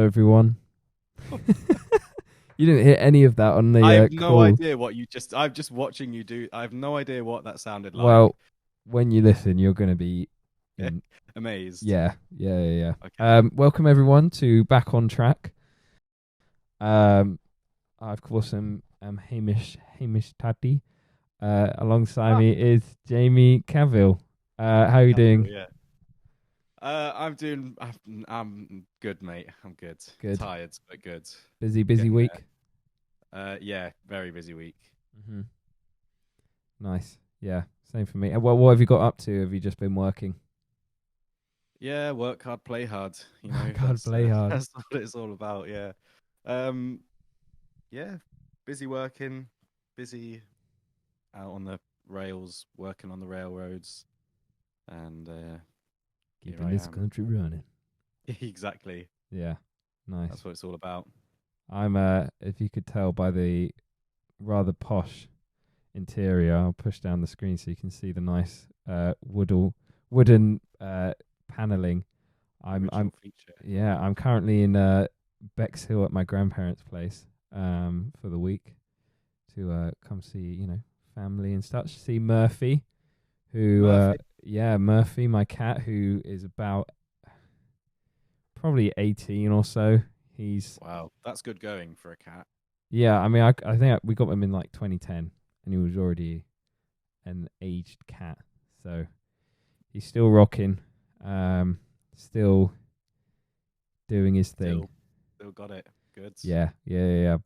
Hello, everyone. You didn't hear any of that on the I have no call. idea what you just. I'm just watching you do. I have no idea what that sounded like. Well, when you listen, you're going to be in. Amazed. Yeah. Okay. Welcome everyone to Back on Track. I of course am Hamish Tate. Alongside Ah, me is Jamie Cavill. How are you Cavill, doing? yeah. I'm doing. I'm good, mate. I'm good. Good. Tired, but good. Busy Getting there. week. Yeah. Very busy week. hmm Nice. Yeah. Same for me. What have you got up to? Have you just been working? Yeah. Work hard, play hard. You know, God, play hard. that's what it's all about. Yeah. Um. Yeah. Busy working. Busy out on the rails, working on the railroads, and here Keeping I this am. country running. Exactly. Yeah. Nice. That's what it's all about. I'm if you could tell by the rather posh interior, I'll push down the screen so you can see the nice wooden paneling. I'm Original feature. yeah, I'm currently in Bexhill at my grandparents' place for the week to come see, family and such. See Murphy, who Murphy. Murphy, my cat, who is about probably 18 or so. He's Wow, that's good going for a cat. Yeah, I mean, I think we got him in like 2010, and he was already an aged cat, so he's still rocking, still doing his thing. Still got it. Good. Yeah.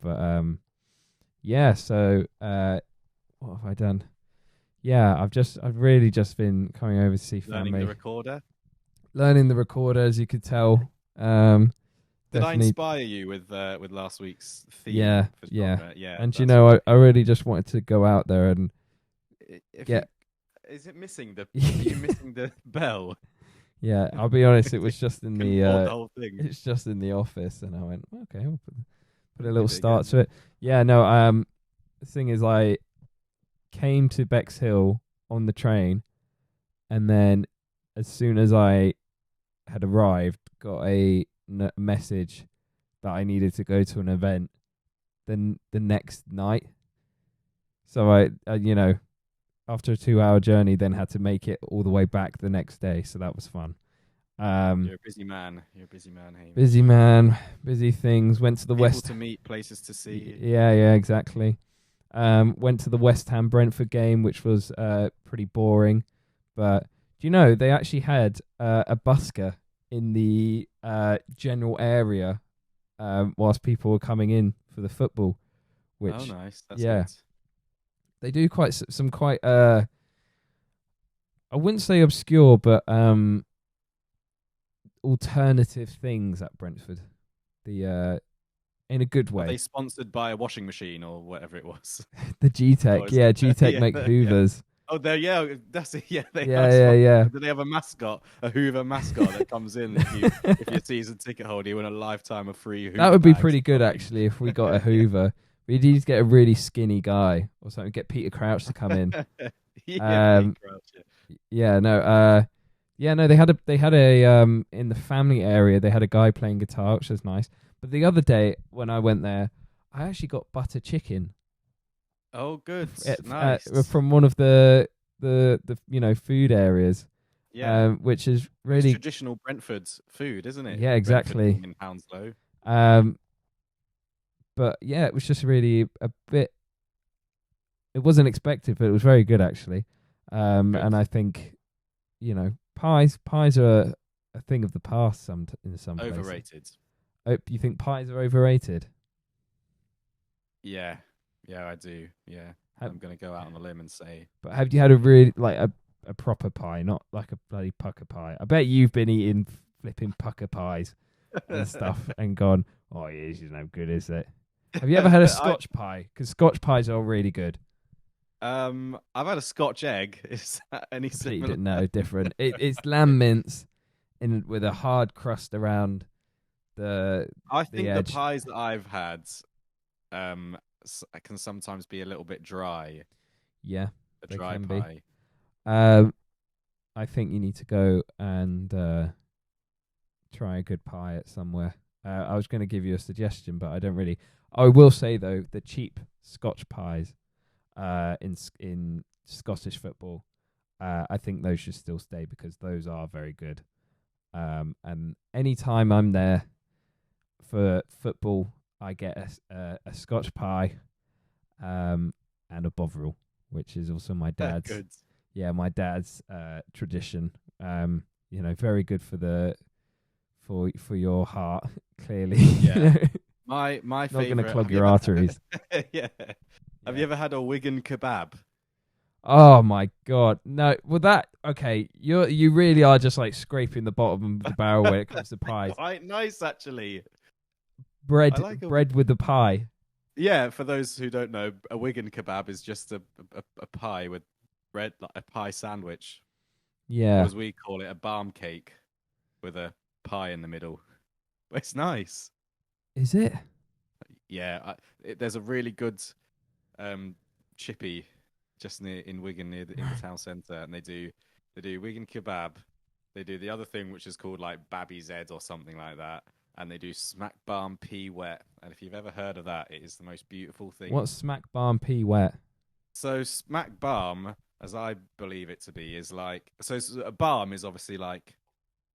But yeah. So what have I done? Yeah, I've really just been coming over to see Learning the family, recorder. learning the recorder, as you could tell. Did I Definitely, inspire you with last week's theme yeah, for yeah. genre? Yeah, And that's what I really just wanted to go out there and if you get. is it missing the are you missing the bell? Yeah, I'll be honest. It You was just in can record the the whole thing. it's just in the office, and I went, okay, I'll put a little Give it start again. to it. Yeah, no. The thing is, I came to Bexhill on the train, and then as soon as I had arrived, got a message that I needed to go to an event. Then the next night, so after a 2 hour journey, then had to make it all the way back the next day. So that was fun. You're a busy man. You're a busy man, Busy Hamish. man, busy things. Went to the People West. to meet, places to see. Yeah, exactly. Went to the West Ham Brentford game, which was pretty boring. But do you know they actually had a busker in the general area whilst people were coming in for the football? Oh, Which, nice. That's yeah, good. they do quite some quite I wouldn't say obscure, but alternative things at Brentford. The in a good Are way. they sponsored by a washing machine or whatever it was? The G Or Tech, is yeah, it? G Tech Yeah, make yeah. Hoovers. Oh, there, yeah, that's it. Yeah, they are Yeah. sponsored. Do they have a mascot, a Hoover mascot that comes in if you're a season ticket holder, you win a lifetime of free That Hoover would be bags pretty or good something? actually if we got a Yeah, Hoover. We'd need to get a really skinny guy or something. Get Peter Crouch to come in. yeah, Pete Um, Crouch. Yeah. yeah, no, no. They had a in the family area. They had a guy playing guitar, which was nice. But the other day when I went there, I actually got butter chicken Oh, good, nice. from one of the food areas, Yeah, which is it's really traditional Brentford food, isn't it? yeah Brentford exactly. being in Hounslow. Um, but yeah, it was just really a bit. It wasn't expected, but it was very good actually. Good. And I think pies are a thing of the past. In some places. Overrated. Oh, you think pies are overrated? Yeah, yeah, I do. Yeah, Have, I'm gonna go out on a limb and say but have you had a really like a proper pie, not like a bloody pucker pie? I bet you've been eating flipping pucker pies and stuff and gone, oh yeah, this is no good, is it? Have you ever had a I Scotch pie? Because Scotch pies are really good. I've had a Scotch egg. Is that any Completely similar? didn't know. Different. It's lamb mince in with a hard crust around the I the think the edge. pies that I've had can sometimes be a little bit dry. Yeah, A they dry can be. pie. Um, I think you need to go and try a good pie at somewhere. I was going to give you a suggestion, but I don't really. I will say though, the cheap Scotch pies, in Scottish football, I think those should still stay because those are very good. And any time I'm there for football, I get a Scotch pie, and a Bovril, which is also my dad's. Good. Yeah, my dad's tradition. Very good for your heart. Clearly, Yeah. My not favorite. going to clog your arteries. Yeah. Have you ever had a Wigan kebab? Oh my god, no! Well, okay. You really are just like scraping the bottom of the barrel when it comes to pies. Quite nice, actually. Bread, I like bread with the pie. Yeah, for those who don't know, a Wigan kebab is just a pie with bread, like a pie sandwich. Yeah. Or as we call it, a barm cake with a pie in the middle. But it's nice. Is it? Yeah, there's a really good chippy just in Wigan in the town centre, and they do Wigan kebab. They do the other thing which is called like Babby's Head or something like that, and they do smack barm pea wet. And if you've ever heard of that, it is the most beautiful thing. What's smack barm pea wet? So smack barm, as I believe it to be, is like a barm is obviously like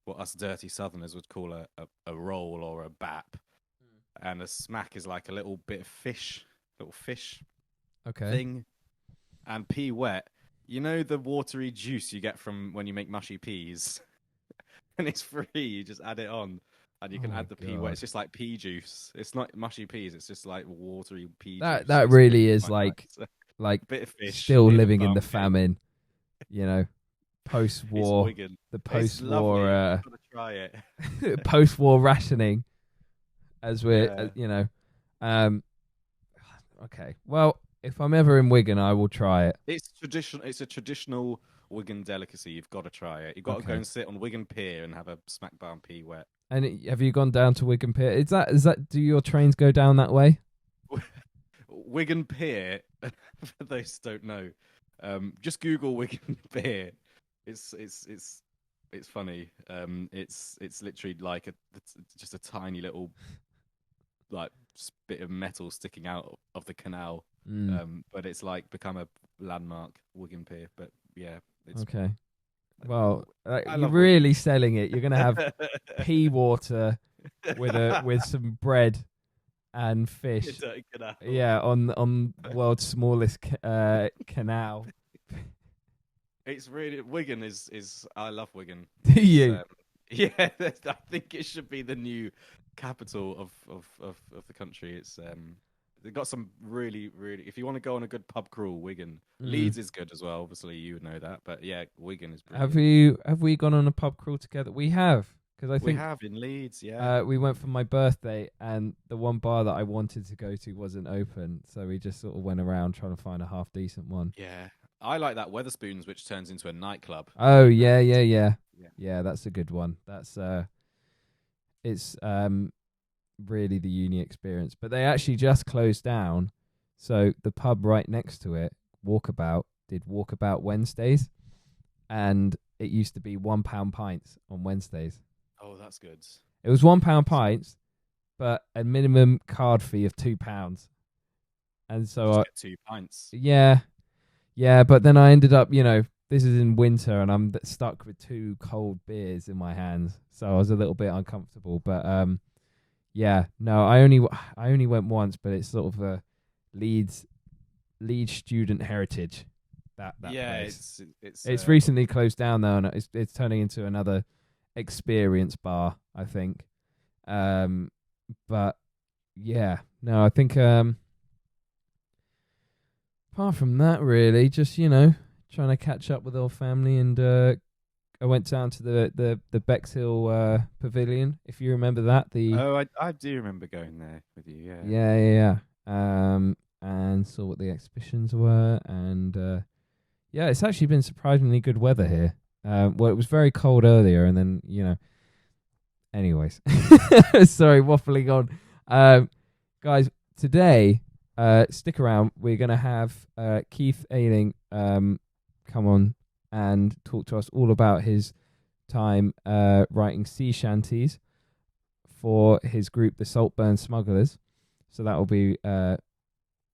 what us dirty Southerners would call a roll or a bap, and a smack is like a little bit of fish, Okay. thing. And pea wet, you know the watery juice you get from when you make mushy peas, and it's free. You just add it on, and you can add the pea wet. It's just like pea juice. It's not mushy peas. It's just like watery pea juice. That really is like bit of fish. Still living in the famine, post-war, the post-war, Gotta try it. post-war rationing, as we're, okay. Well, if I'm ever in Wigan, I will try it. It's traditional. It's a traditional Wigan delicacy. You've got to try it. You've got to go and sit on Wigan Pier and have a smack barm pea wet. And have you gone down to Wigan Pier? Is that? Do your trains go down that way? Wigan Pier. For those who don't know, just Google Wigan Pier. It's funny. It's literally like it's just a tiny little like bit of metal sticking out of the canal. But it's like become a landmark, Wigan Pier. But yeah, it's okay. Well, you're really selling it. You're gonna have pea water with some bread and fish. Yeah, on the world's smallest canal. It's really Wigan is I love Wigan. Do you? Yeah, I think it should be the new capital of the country. It's they've got some really if you want to go on a good pub crawl, Wigan. Leeds is good as well. Obviously, you would know that, but yeah, Wigan is brilliant. Have we gone on a pub crawl together? We have, because I think we have in Leeds. Yeah, we went for my birthday, and the one bar that I wanted to go to wasn't open, so we just sort of went around trying to find a half decent one. Yeah, I like that Weatherspoons, which turns into a nightclub. Oh yeah, that's a good one. That's it's really the uni experience, but they actually just closed down. So the pub right next to it, Walkabout, did Walkabout Wednesdays, and it used to be £1 pints on Wednesdays. Oh, that's good. It was £1 pints, but a minimum card fee of £2. And so Just get 2 pints. Yeah, but then I ended up, this is in winter, and I'm stuck with 2 cold beers in my hands, so I was a little bit uncomfortable. But yeah, no, I only went once, but it's sort of a Leeds student heritage. That place. It's recently closed down though, and it's turning into another experience bar, I think. But yeah, no, I think apart from that, really, just trying to catch up with old family, and I went down to the Bexhill Pavilion, if you remember that. I do remember going there with you. Yeah. And saw what the exhibitions were, and yeah, it's actually been surprisingly good weather here. Well, it was very cold earlier, and then anyways, sorry, waffling on. Guys, today, stick around. We're gonna have Keith Ayling come on and talk to us all about his time writing sea shanties for his group, the Saltburn Smugglers. So that will be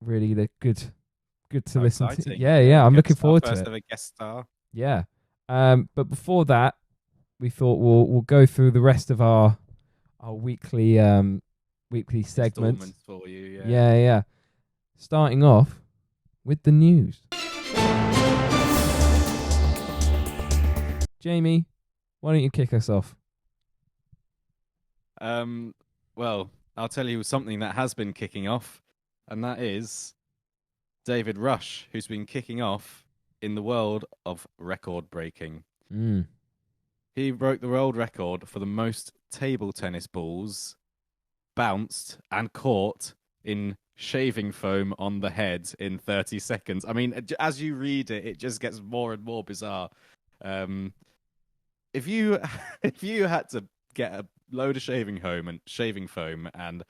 really good to listen to. Exciting. Yeah. I'm looking forward to First it. ever guest star. Yeah. But before that, we thought we'll go through the rest of our weekly segments. Installments for you. Yeah. Starting off with the news. Jamie, why don't you kick us off? Well, I'll tell you something that has been kicking off, and that is David Rush, who's been kicking off in the world of record breaking. He broke the world record for the most table tennis balls bounced and caught in shaving foam on the head in 30 seconds. I mean, as you read it, it just gets more and more bizarre. If you had to get a load of shaving foam and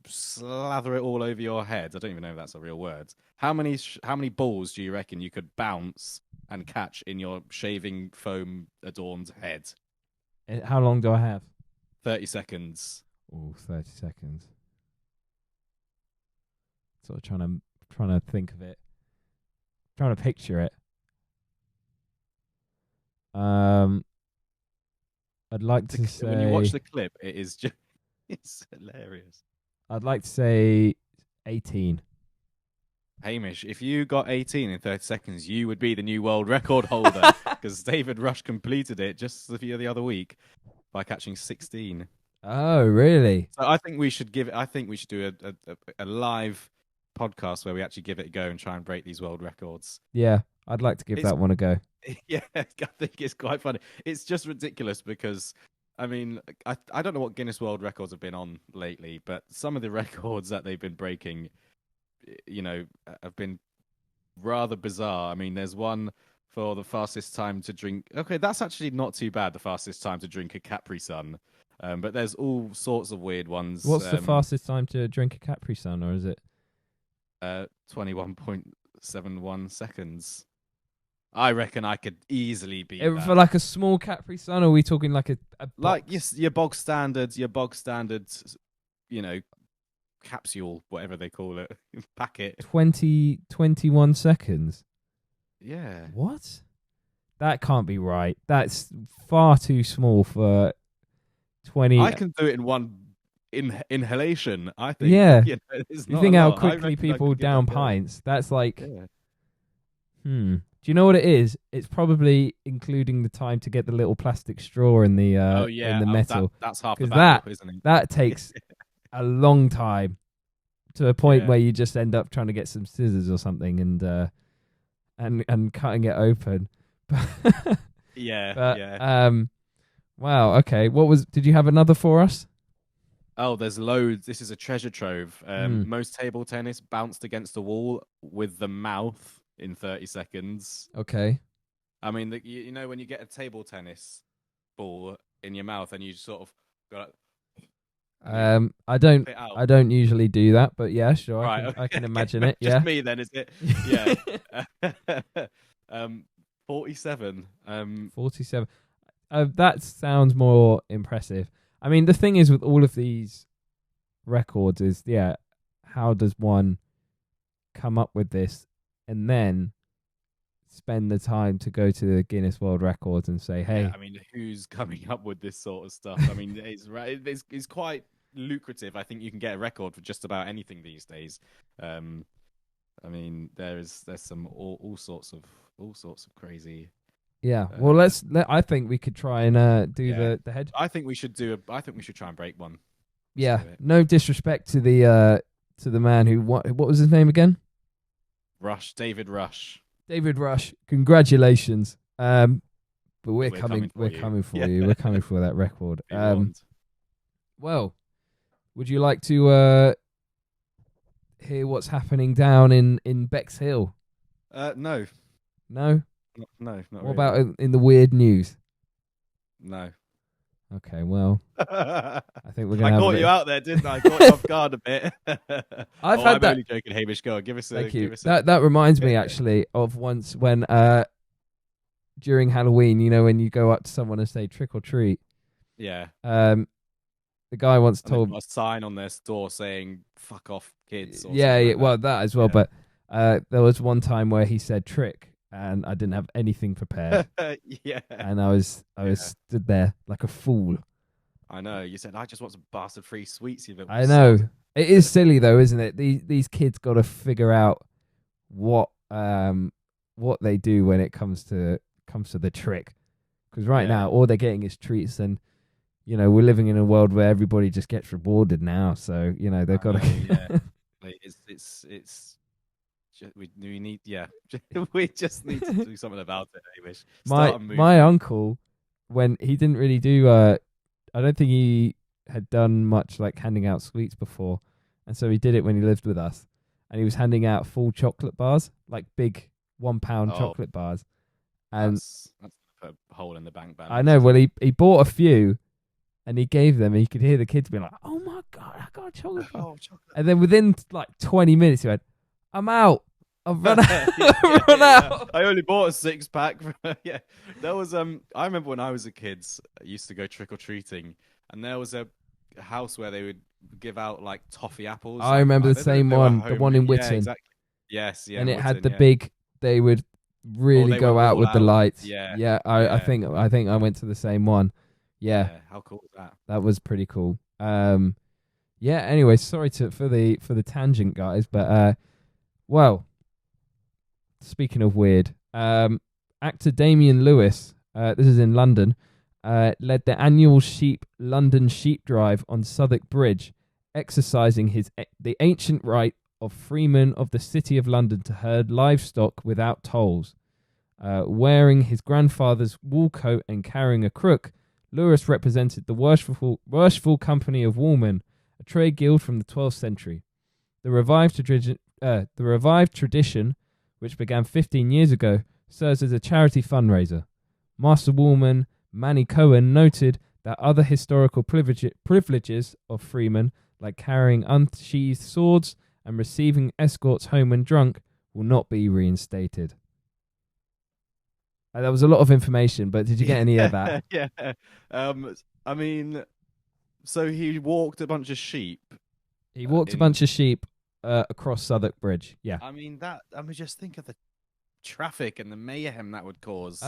slather it all over your head, I don't even know if that's a real word. How many balls do you reckon you could bounce and catch in your shaving foam adorned head? How long do I have? 30 seconds. Oh, 30 seconds. Sort of trying to think of it. Trying to picture it. I'd like to say, when you watch the clip, it's hilarious. I'd like to say 18. Hamish, if you got 18 in 30 seconds, you would be the new world record holder because David Rush completed it just the other week by catching 16. Oh, really? So I think we should do a live podcast where we actually give it a go and try and break these world records. Yeah, I'd like to give that one a go. Yeah, I think it's quite funny. It's just ridiculous because, I mean, I don't know what Guinness World Records have been on lately, but some of the records that they've been breaking, have been rather bizarre. I mean, there's one for the fastest time to drink. Okay, that's actually not too bad, the fastest time to drink a Capri Sun. But there's all sorts of weird ones. What's the fastest time to drink a Capri Sun, or is it? 21.71 seconds. I reckon I could easily beat that. For like a small Capri Sun, or are we talking like a like your bog standard, capsule, whatever they call it, packet. 21 seconds. Yeah. What? That can't be right. That's far too small for 20. I can do it in one inhalation, I think. Yeah. You think how quickly people down pints. That's like... Yeah. Do you know what it is? It's probably including the time to get the little plastic straw in the in the metal. That's half the battle, isn't it? That takes a long time, to a point where you just end up trying to get some scissors or something and cutting it open. Wow. Okay. Did you have another for us? Oh, there's loads. This is a treasure trove. Most table tennis bounced against the wall with the mouth in 30 seconds. Okay. I mean, when you get a table tennis ball in your mouth and you sort of go like, I don't usually do that, but yeah, sure. Right, I can imagine it. Just yeah. me then, is it? Yeah. 47. 47. That sounds more impressive. I mean, the thing is with all of these records is, how does one come up with this and then spend the time to go to the Guinness World Records and say, hey... Yeah, I mean, who's coming up with this sort of stuff? I mean, it's quite lucrative. I think you can get a record for just about anything these days. I mean, there's some all sorts of crazy... Yeah, well, I think we could try and do the head. I think we should try and break one. Yeah, no disrespect to the man who what was his name again? David Rush. David Rush. Congratulations. But we're coming for you. We're coming for that record. Well, would you like to hear what's happening down in Bexhill? No. No? No, not What really. about in the weird news? No. Okay, well, I think we're going to I caught you out there, didn't I? I caught you off guard a bit. I'm only joking, Hamish. Go on, give us a... Thank you. That reminds me, actually, of once when, during Halloween, when you go up to someone and say trick or treat. Yeah. The the guy once And they've told. got a sign on their store saying "fuck off, kids" or Yeah, something yeah, like well, that as well. But there was one time where he said trick, and I didn't have anything prepared, that. Yeah, and I was stood there like a fool. I know. You said I just want some bastard-free sweets. You little I know. sod. It is silly though, isn't it? These kids got to figure out what they do when it comes to the trick. Because right now all they're getting is treats, and we're living in a world where everybody just gets rewarded now. So they've got to. Yeah, like, it's just, we need we just need to do something about it. Hamish. Start a movement. My uncle, when he didn't really do I don't think he had done much like handing out sweets before, and so he did it when he lived with us, and he was handing out full chocolate bars, like big £1 chocolate bars, and that's put a hole in the bank balance. I know. Well, he bought a few, and he gave them, and you could hear the kids being like, "Oh my god, I got a chocolate bar!" Oh, chocolate. And then within like 20 minutes, he went, "I'm out. I've run out. Run out." I only bought a 6-pack. Yeah, there was I remember when I was a kid, I used to go trick or treating, and there was a house where they would give out like toffee apples. I remember the same one, the one in Witten. Yeah, exactly. Yes, yeah. And it had the yeah. big. They would really they go would out roll with the out. lights. Yeah. I think I went to the same one. Yeah. How cool was that? That was pretty cool. Yeah. Anyway, sorry for the tangent, guys, but well. Speaking of weird, actor Damian Lewis, this is in London, led the annual London Sheep Drive on Southwark Bridge, exercising the ancient right of freemen of the City of London to herd livestock without tolls. Wearing his grandfather's wool coat and carrying a crook, Lewis represented the Worshipful Company of Woolmen, a trade guild from the 12th century. The revived tradition, which began 15 years ago, serves as a charity fundraiser. Master Woolman Manny Cohen noted that other historical privileges of freemen, like carrying unsheathed swords and receiving escorts home when drunk, will not be reinstated. That was a lot of information, but did you get any of that? Yeah. I mean, so he walked a bunch of sheep. He walked a bunch of sheep across Southwark Bridge. Yeah. I mean just think of the traffic and the mayhem that would cause.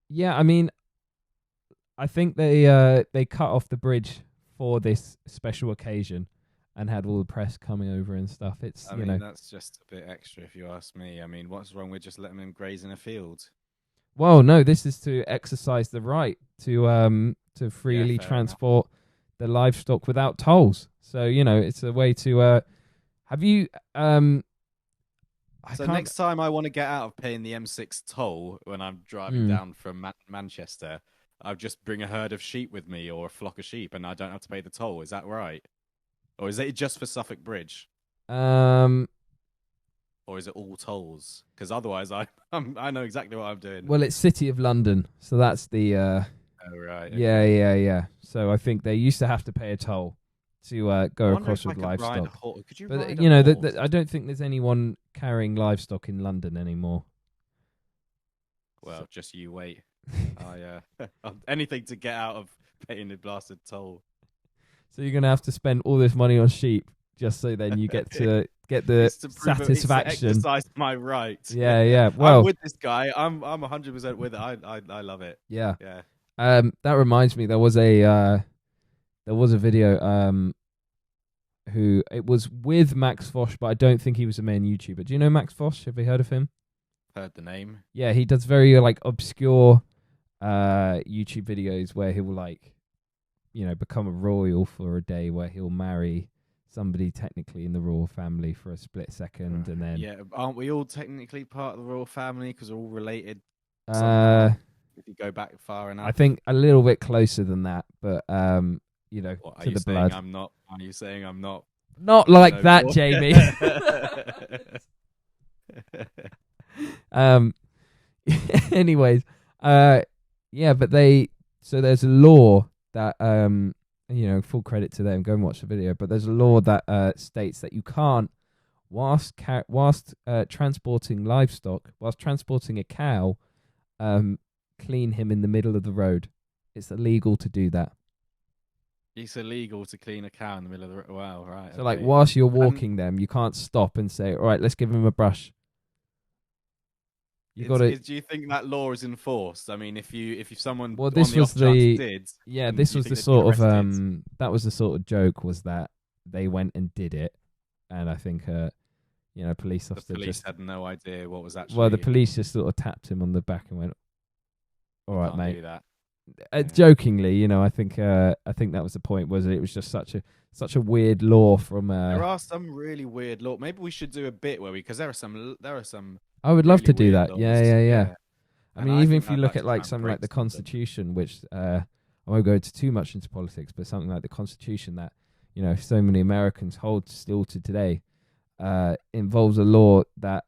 Yeah, I mean, I think they cut off the bridge for this special occasion and had all the press coming over and stuff. I mean, that's just a bit extra if you ask me. I mean, what's wrong with just letting them graze in a field? Well, no, this is to exercise the right to freely transport the livestock without tolls. So, it's a way to have you next time I want to get out of paying the M6 toll when I'm driving down from Manchester, I'll just bring a herd of sheep with me or a flock of sheep, and I don't have to pay the toll. Is that right? Or is it just for Suffolk Bridge? Or is it all tolls? Because otherwise, I know exactly what I'm doing. Well, it's City of London, so that's the. Oh right. Okay. Yeah. So I think they used to have to pay a toll to go across with livestock. Could you? But ride I don't think there's anyone carrying livestock in London anymore. Well, just you wait. Anything to get out of paying the blasted toll. So you're gonna have to spend all this money on sheep just so then you get to get the satisfaction. It's to exercise my right. Yeah. Well, I'm with this guy. I'm 100% with it. I love it. Yeah. Yeah. That reminds me, there was a video who it was with Max Fosh, but I don't think he was a main YouTuber. Do you know Max Fosh? Have you heard of him? Heard the name. Yeah, he does very obscure YouTube videos where he will become a royal for a day, where he'll marry somebody technically in the royal family for a split second, and then aren't we all technically part of the royal family because we're all related? If you go back far enough, I think a little bit closer than that, but to the blood. I'm not. Are you saying I'm not? Not like that, Jamie. Anyways, but there's a law that full credit to them. Go and watch the video. But there's a law that states that you can't, whilst transporting livestock, whilst transporting a cow, clean him in the middle of the road. It's illegal to do that. It's illegal to clean a cow in the middle of the. Wow, right. So like Okay. whilst you're walking them, you can't stop and say, "All right, let's give him a brush." You got to. Do you think that law is enforced? I mean, if someone Well, on this the was off chance the did, yeah. then This do you was think the they'd be sort of arrested? that was the sort of joke was that they went and did it, and I think police The officer police just had no idea what was the actually. police just sort of tapped him on the back and went, "All You right, can't mate." do that. Yeah. Jokingly, I think that was the point. Was it was just such a weird law from. There are some really weird law. Maybe we should do a bit where because there are some I would love really to do weird that. Yeah, laws. yeah, yeah. Yeah, I and mean, I even think if you I'd look like at to like try and something break like the some of them. Constitution, which I won't go into too much into politics, but something like the Constitution that so many Americans hold still to today, involves a law that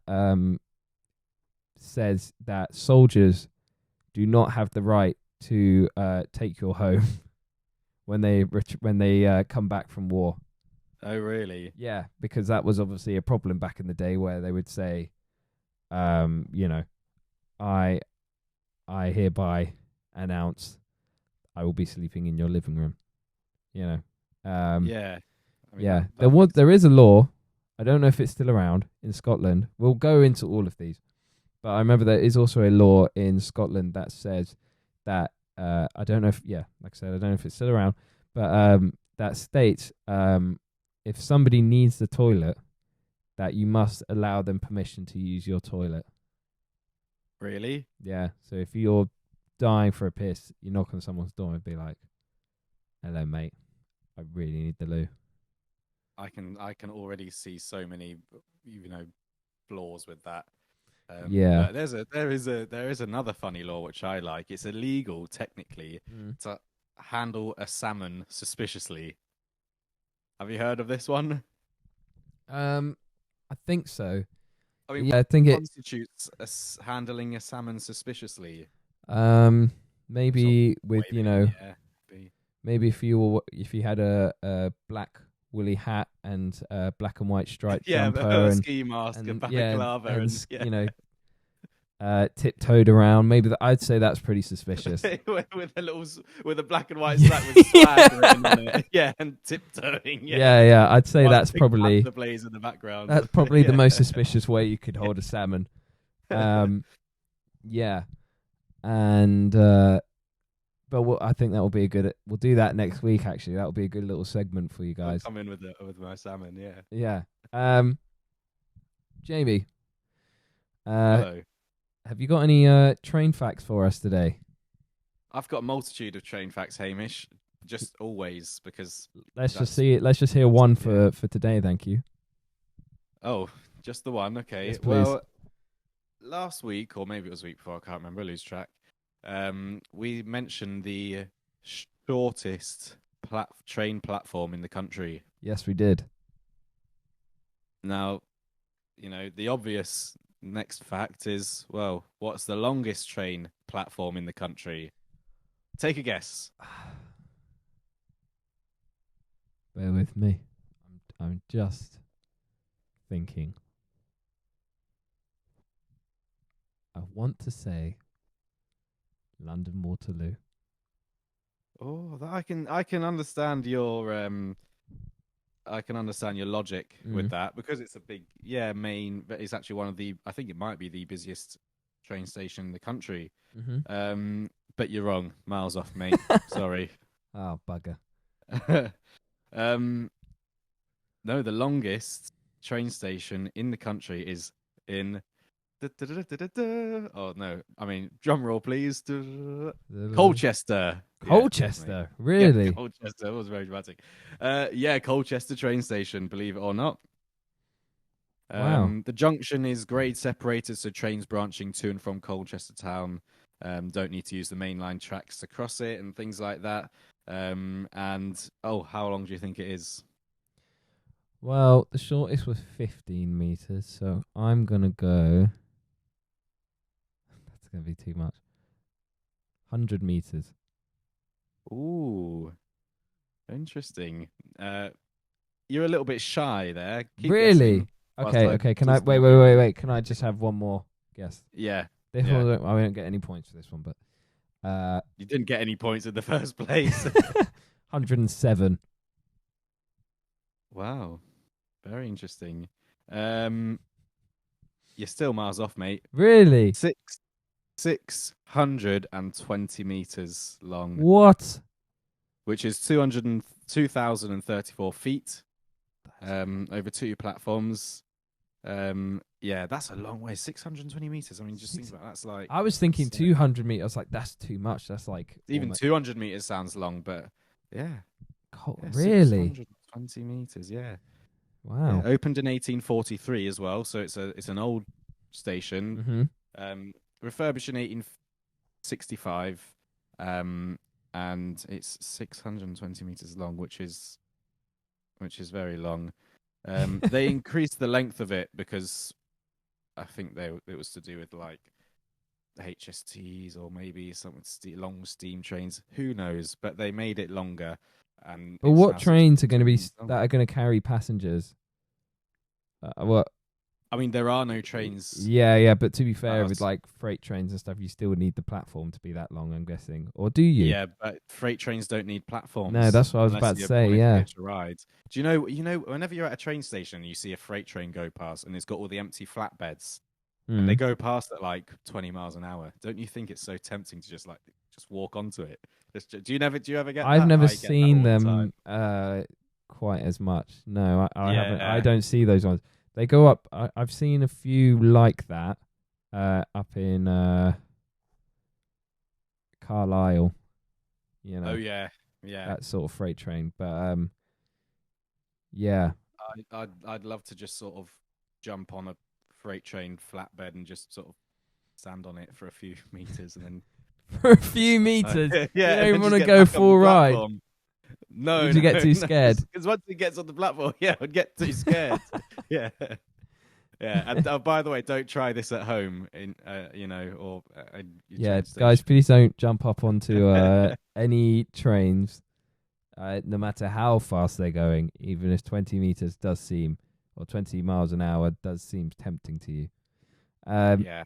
says that soldiers do not have the right to take your home when they come back from war. Oh, really? Yeah, because that was obviously a problem back in the day where they would say, I hereby announce I will be sleeping in your living room. Yeah. I mean, Yeah, that makes there is sense. a law. I don't know if it's still around in Scotland. We'll go into all of these, but I remember there is also a law in Scotland that says that I don't know if like I said, I don't know if it's still around, but that states if somebody needs the toilet, that you must allow them permission to use your toilet. Really? Yeah. So if you're dying for a piss, you knock on someone's door and be like, "Hello, mate. I really need the loo." I can already see so many, flaws with that. Yeah. But there is another funny law which I like. It's illegal technically Mm. to handle a salmon suspiciously. Have you heard of this one? I think so. I mean, Yeah, what I think it. constitutes handling a salmon suspiciously? Sort of Maybe with waving in the air. maybe if you had a black woolly hat and a black and white striped Yeah, jumper a and ski mask, a yeah balaclava, and yeah. Tiptoed around. Maybe I'd say that's pretty suspicious. with a black and white sack with swag written on it. Yeah, and tiptoeing. Yeah, Yeah. I'd say while a that's big probably panther plays in the background. the Yeah. most suspicious way you could hold a salmon. Yeah, and but I think that will be a good. We'll do that next week. Actually, that will be a good little segment for you I'll guys. come in with my salmon. Yeah. Yeah. Jamie, Hello. have you got any train facts for us today? I've got a multitude of train facts, Hamish. Just always because. Let's just hear one for today. Thank you. Oh, just the one. Okay. Yes, please. Well, last week, or maybe it was the week before, I can't remember. I lose track. We mentioned the shortest train platform in the country. Yes, we did. Now, the obvious next fact is, well, what's the longest train platform in the country? Take a guess. Bear with me. I'm just thinking. I want to say London Waterloo. Oh, I can understand your logic with that because it's a big main. But it's actually one of the. I think it might be the busiest train station in the country. Mm-hmm. But you're wrong. Miles off, mate. Sorry. Oh, bugger. No, the longest train station in the country is in. Oh no! I mean, drum roll, please. Colchester. Colchester, really? Yeah, Colchester. That was very dramatic. Yeah, Colchester train station. Believe it or not. Wow. The junction is grade separated, so trains branching to and from Colchester town don't need to use the mainline tracks to cross it and things like that. And how long do you think it is? Well, the shortest was 15 meters, so I'm gonna go. That's gonna be too much. 100 meters. Ooh, interesting. You're a little bit shy there. Keep Really? guessing. Okay. Can I wait? Can I just have one more guess? Yeah. This Yeah. one, I won't get any points for this one, but You didn't get any points in the first place. 107. Wow, very interesting. You're still miles off, mate. Really? 620 meters long, What? which is 2,034 feet. Over 2 platforms. Yeah, that's a long way. 620 meters. I mean, just think about that. That's like. I was thinking 200 meters. Like, that's too much. That's like Even almost... 200 meters sounds long, but yeah. God, Yeah, really? 620 meters. Yeah. Wow. Yeah, opened in 1843 as well, so it's an old station. Mm-hmm. Refurbished in 1865, and it's 620 meters long, which is very long. They increased the length of it because I think it was to do with like HSTs or maybe some long steam trains. Who knows? But they made it longer. And But what trains are going to be that are going to carry passengers? What? I mean, there are no trains. Yeah. But to be fair, with like freight trains and stuff, you still would need the platform to be that long, I'm guessing. Or do you? Yeah, but freight trains don't need platforms. No, that's what I was about to say. Yeah. Rides. Do you know? Whenever you're at a train station, you see a freight train go past, and it's got all the empty flatbeds, and they go past at like 20 miles an hour. Don't you think it's so tempting to just walk onto it? Do you ever get? I've that? never seen them quite as much. No, I haven't. I don't see those ones. They go up. I've seen a few like that up in Carlisle. You know. Oh yeah. That sort of freight train, but yeah. I'd love to just sort of jump on a freight train flatbed and just sort of stand on it for a few meters and then. For a few meters. Yeah. You don't want to go full ride. No. Would you get too scared? Because once it gets on the platform, I'd get too scared. Yeah. And by the way, don't try this at home. Guys, please don't jump up onto any trains, no matter how fast they're going. Even if 20 meters does seem, or 20 miles an hour does seem tempting to you. Yeah.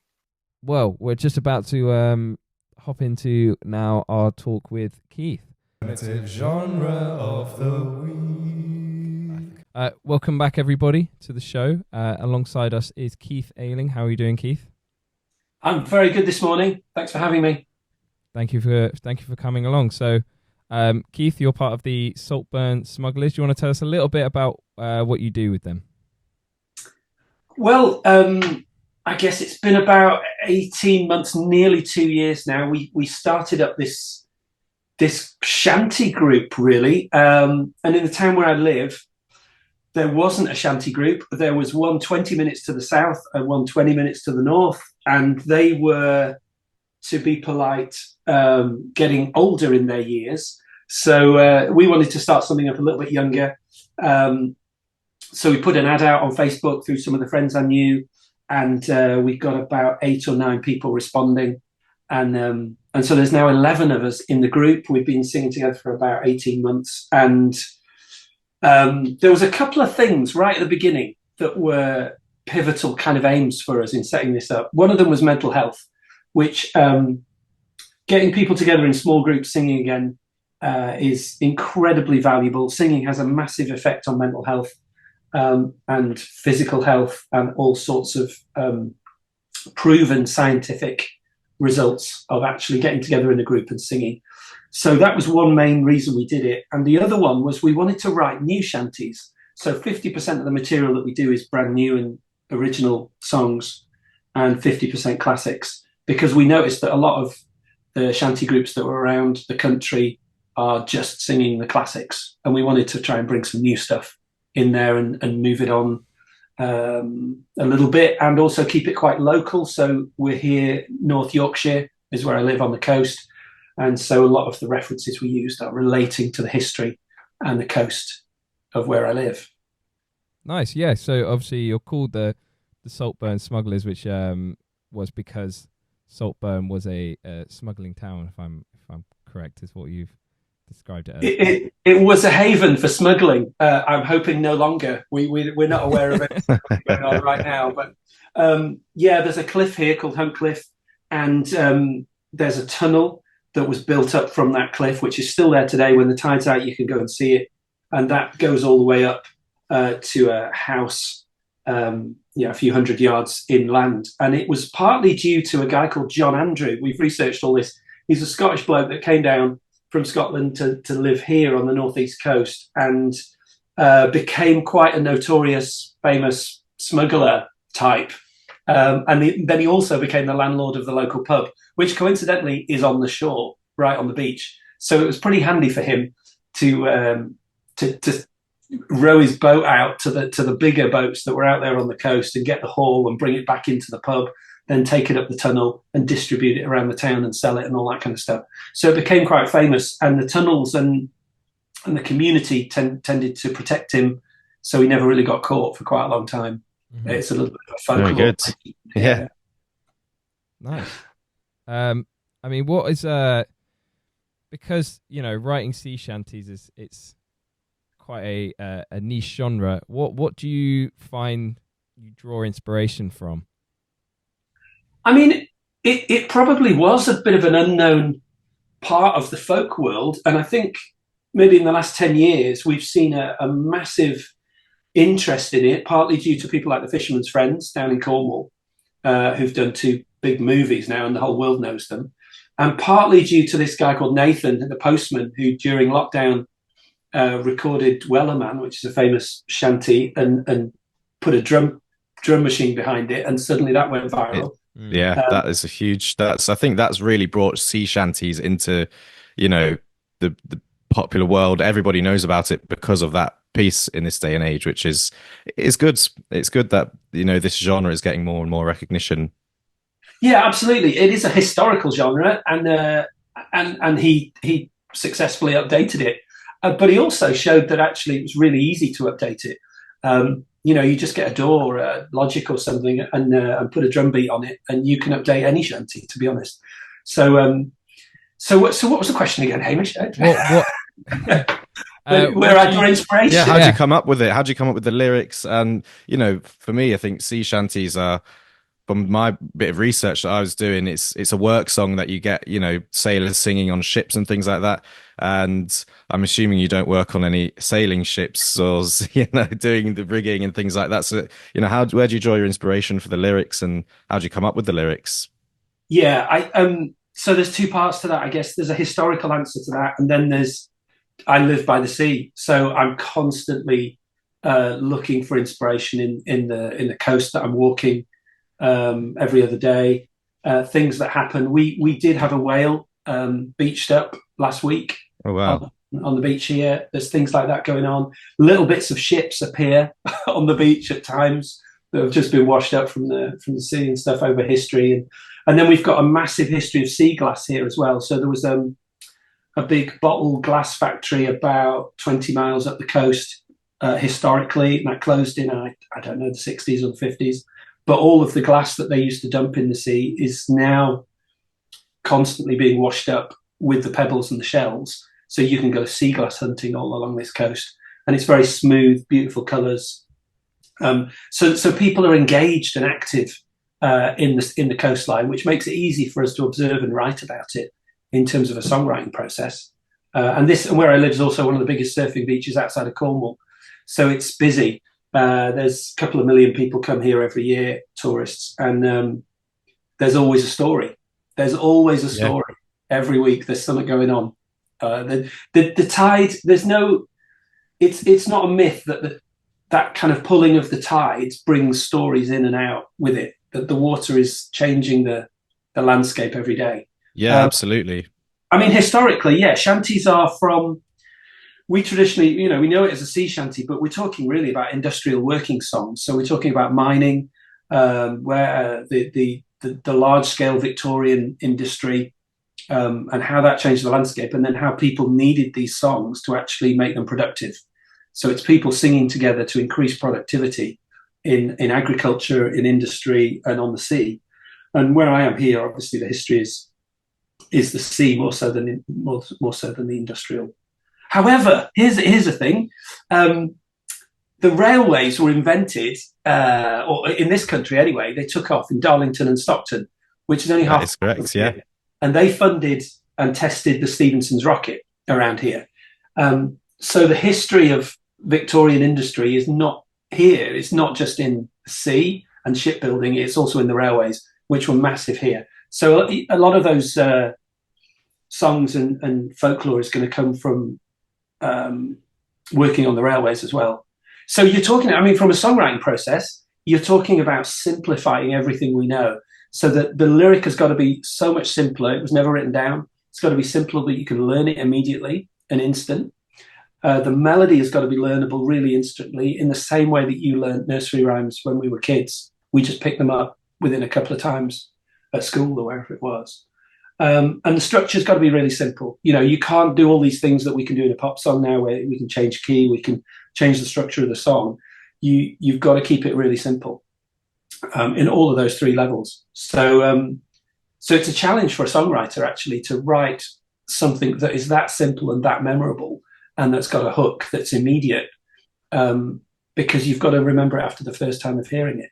Well, we're just about to hop into now our talk with Keith. Genre of the week. Welcome back, everybody, to the show. Alongside us is Keith Ayling. How are you doing, Keith? I'm very good this morning. Thanks for having me. Thank you for coming along. So, Keith, you're part of the Saltburn Smugglers. Do you want to tell us a little bit about what you do with them? Well, I guess it's been about 18 months, nearly 2 years now. We started up this shanty group, really. And in the town where I live, there wasn't a shanty group. There was one 20 minutes to the south and one 20 minutes to the north. And they were, to be polite, getting older in their years. So we wanted to start something up a little bit younger. So we put an ad out on Facebook through some of the friends I knew. And we got about 8 or 9 people responding. And so there's now 11 of us in the group. We've been singing together for about 18 months. And there was a couple of things right at the beginning that were pivotal kind of aims for us in setting this up. One of them was mental health, which getting people together in small groups singing again is incredibly valuable. Singing has a massive effect on mental health and physical health and all sorts of proven scientific results of actually getting together in a group and singing. So that was one main reason we did it. And the other one was we wanted to write new shanties. So 50% of the material that we do is brand new and original songs and 50% classics, because we noticed that a lot of the shanty groups that were around the country are just singing the classics. And we wanted to try and bring some new stuff in there and move it on a little bit and also keep it quite local. So we're here, North Yorkshire is where I live on the coast. And so a lot of the references we used are relating to the history and the coast of where I live. Nice, yeah. So obviously you're called the Saltburn Smugglers, which was because Saltburn was a smuggling town, if I'm correct, is what you've described it as. It was a haven for smuggling. I'm hoping no longer. We're not aware of it going on right now. But there's a cliff here called Hunt Cliff, and there's a tunnel that was built up from that cliff, which is still there today. When the tide's out, you can go and see it, and that goes all the way up to a house, a few hundred yards inland. And it was partly due to a guy called John Andrew. We've researched all this. He's a Scottish bloke that came down from Scotland to live here on the northeast coast, and became quite a notorious, famous smuggler type. Then he also became the landlord of the local pub, which coincidentally is on the shore, right on the beach. So it was pretty handy for him to row his boat out to the bigger boats that were out there on the coast and get the haul and bring it back into the pub, then take it up the tunnel and distribute it around the town and sell it and all that kind of stuff. So it became quite famous, and the tunnels and the community tended to protect him, so he never really got caught for quite a long time. Mm-hmm. It's a little bit of a folklore. Very good. Yeah. Nice. I mean, what is because writing sea shanties it's quite a niche genre. What do you find you draw inspiration from? I mean, it probably was a bit of an unknown part of the folk world, and I think maybe in the last 10 years we've seen a massive interest in it, partly due to people like the Fisherman's Friends down in Cornwall, who've done 2 big movies now and the whole world knows them, and partly due to this guy called Nathan, the postman, who during lockdown recorded Wellerman, which is a famous shanty, and put a drum machine behind it, and suddenly that went viral. Yeah, that is a huge. I think that's really brought sea shanties into, the popular world. Everybody knows about it because of that piece in this day and age, which is good. It's good that this genre is getting more and more recognition. Yeah, absolutely. It is a historical genre, and he successfully updated it. But he also showed that actually it was really easy to update it. You just get a DAW or a Logic or something and put a drum beat on it, and you can update any shanty, to be honest. So what was the question again, Hamish? Where I draw inspiration? Yeah, how do you come up with it? How do you come up with the lyrics? And for me, I think sea shanties are, from my bit of research that I was doing, it's a work song that you get, sailors singing on ships and things like that. And I'm assuming you don't work on any sailing ships or, doing the rigging and things like that. So, where do you draw your inspiration for the lyrics, and how do you come up with the lyrics? Yeah, so there's 2 parts to that, I guess. There's a historical answer to that, and then I live by the sea, so I'm constantly looking for inspiration in the coast that I'm walking every other day. Things that happen. We did have a whale beached up last week. Oh wow! On the beach here, there's things like that going on. Little bits of ships appear on the beach at times that have just been washed up from the sea and stuff over history, and then we've got a massive history of sea glass here as well. So there was a big bottle glass factory about 20 miles up the coast historically, and that closed in I don't know, the 60s or the 50s. But all of the glass that they used to dump in the sea is now constantly being washed up with the pebbles and the shells. So you can go sea glass hunting all along this coast, and it's very smooth, beautiful colours. So people are engaged and active in the coastline, which makes it easy for us to observe and write about it in terms of a songwriting process. And where I live is also one of the biggest surfing beaches outside of Cornwall, so it's busy. There's a couple of million people come here every year, tourists, and there's always a story. There's always a story. Every week there's something going on. The tide, it's not a myth that kind of pulling of the tides brings stories in and out with it, that the water is changing the landscape every day. Yeah, absolutely. I mean, historically, shanties are from, we traditionally, we know it as a sea shanty, but we're talking really about industrial working songs. So we're talking about mining, where the large-scale Victorian industry, and how that changed the landscape, and then how people needed these songs to actually make them productive. So it's people singing together to increase productivity in agriculture, in industry, and on the sea. And where I am here, obviously, the history is the sea more so than the industrial. However, here's the thing: the railways were invented, or in this country anyway, they took off in Darlington and Stockton, which is only half. That is correct, yeah. And they funded and tested the Stephenson's rocket around here. So the history of Victorian industry is not here. It's not just in the sea and shipbuilding. It's also in the railways, which were massive here. So a lot of those songs and folklore is going to come from working on the railways as well. So you're talking, I mean, from a songwriting process, you're talking about simplifying everything we know, so that the lyric has got to be so much simpler. It was never written down. It's got to be simple that you can learn it immediately, an instant. The melody has got to be learnable really instantly, in the same way that you learned nursery rhymes when we were kids. We just picked them up within a couple of times at school or wherever it was. And the structure's got to be really simple. You know, you can't do all these things that we can do in a pop song now, where we can change key, we can change the structure of the song. You've got to keep it really simple in all of those three levels. So it's a challenge for a songwriter, actually, to write something that is that simple and that memorable, and that's got a hook that's immediate, because you've got to remember it after the first time of hearing it.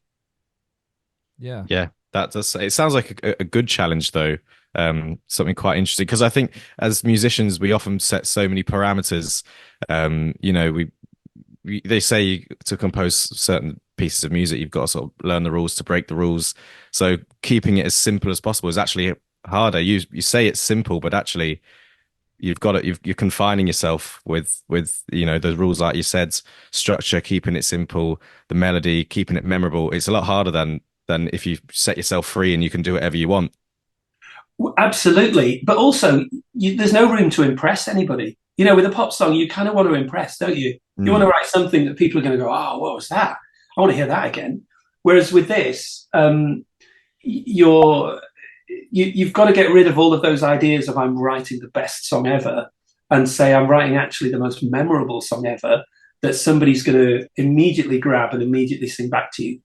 Yeah, that does. It sounds like a good challenge, though. Something quite interesting, because I think as musicians we often set so many parameters. You know, they say to compose certain pieces of music, you've got to sort of learn the rules to break the rules. So keeping it as simple as possible is actually harder. You say it's simple, but actually you've got it. You're confining yourself with you know, the rules, like you said, structure, keeping it simple, the melody, keeping it memorable. It's a lot harder than if you set yourself free and you can do whatever you want. Absolutely, but also there's no room to impress anybody. You know, with a pop song, you kind of want to impress, don't you? You want to write something that people are going to go, "Oh, what was that? I want to hear that again." Whereas with this, you've got to get rid of all of those ideas of I'm writing the best song ever, and say I'm writing actually the most memorable song ever that somebody's going to immediately grab and immediately sing back to you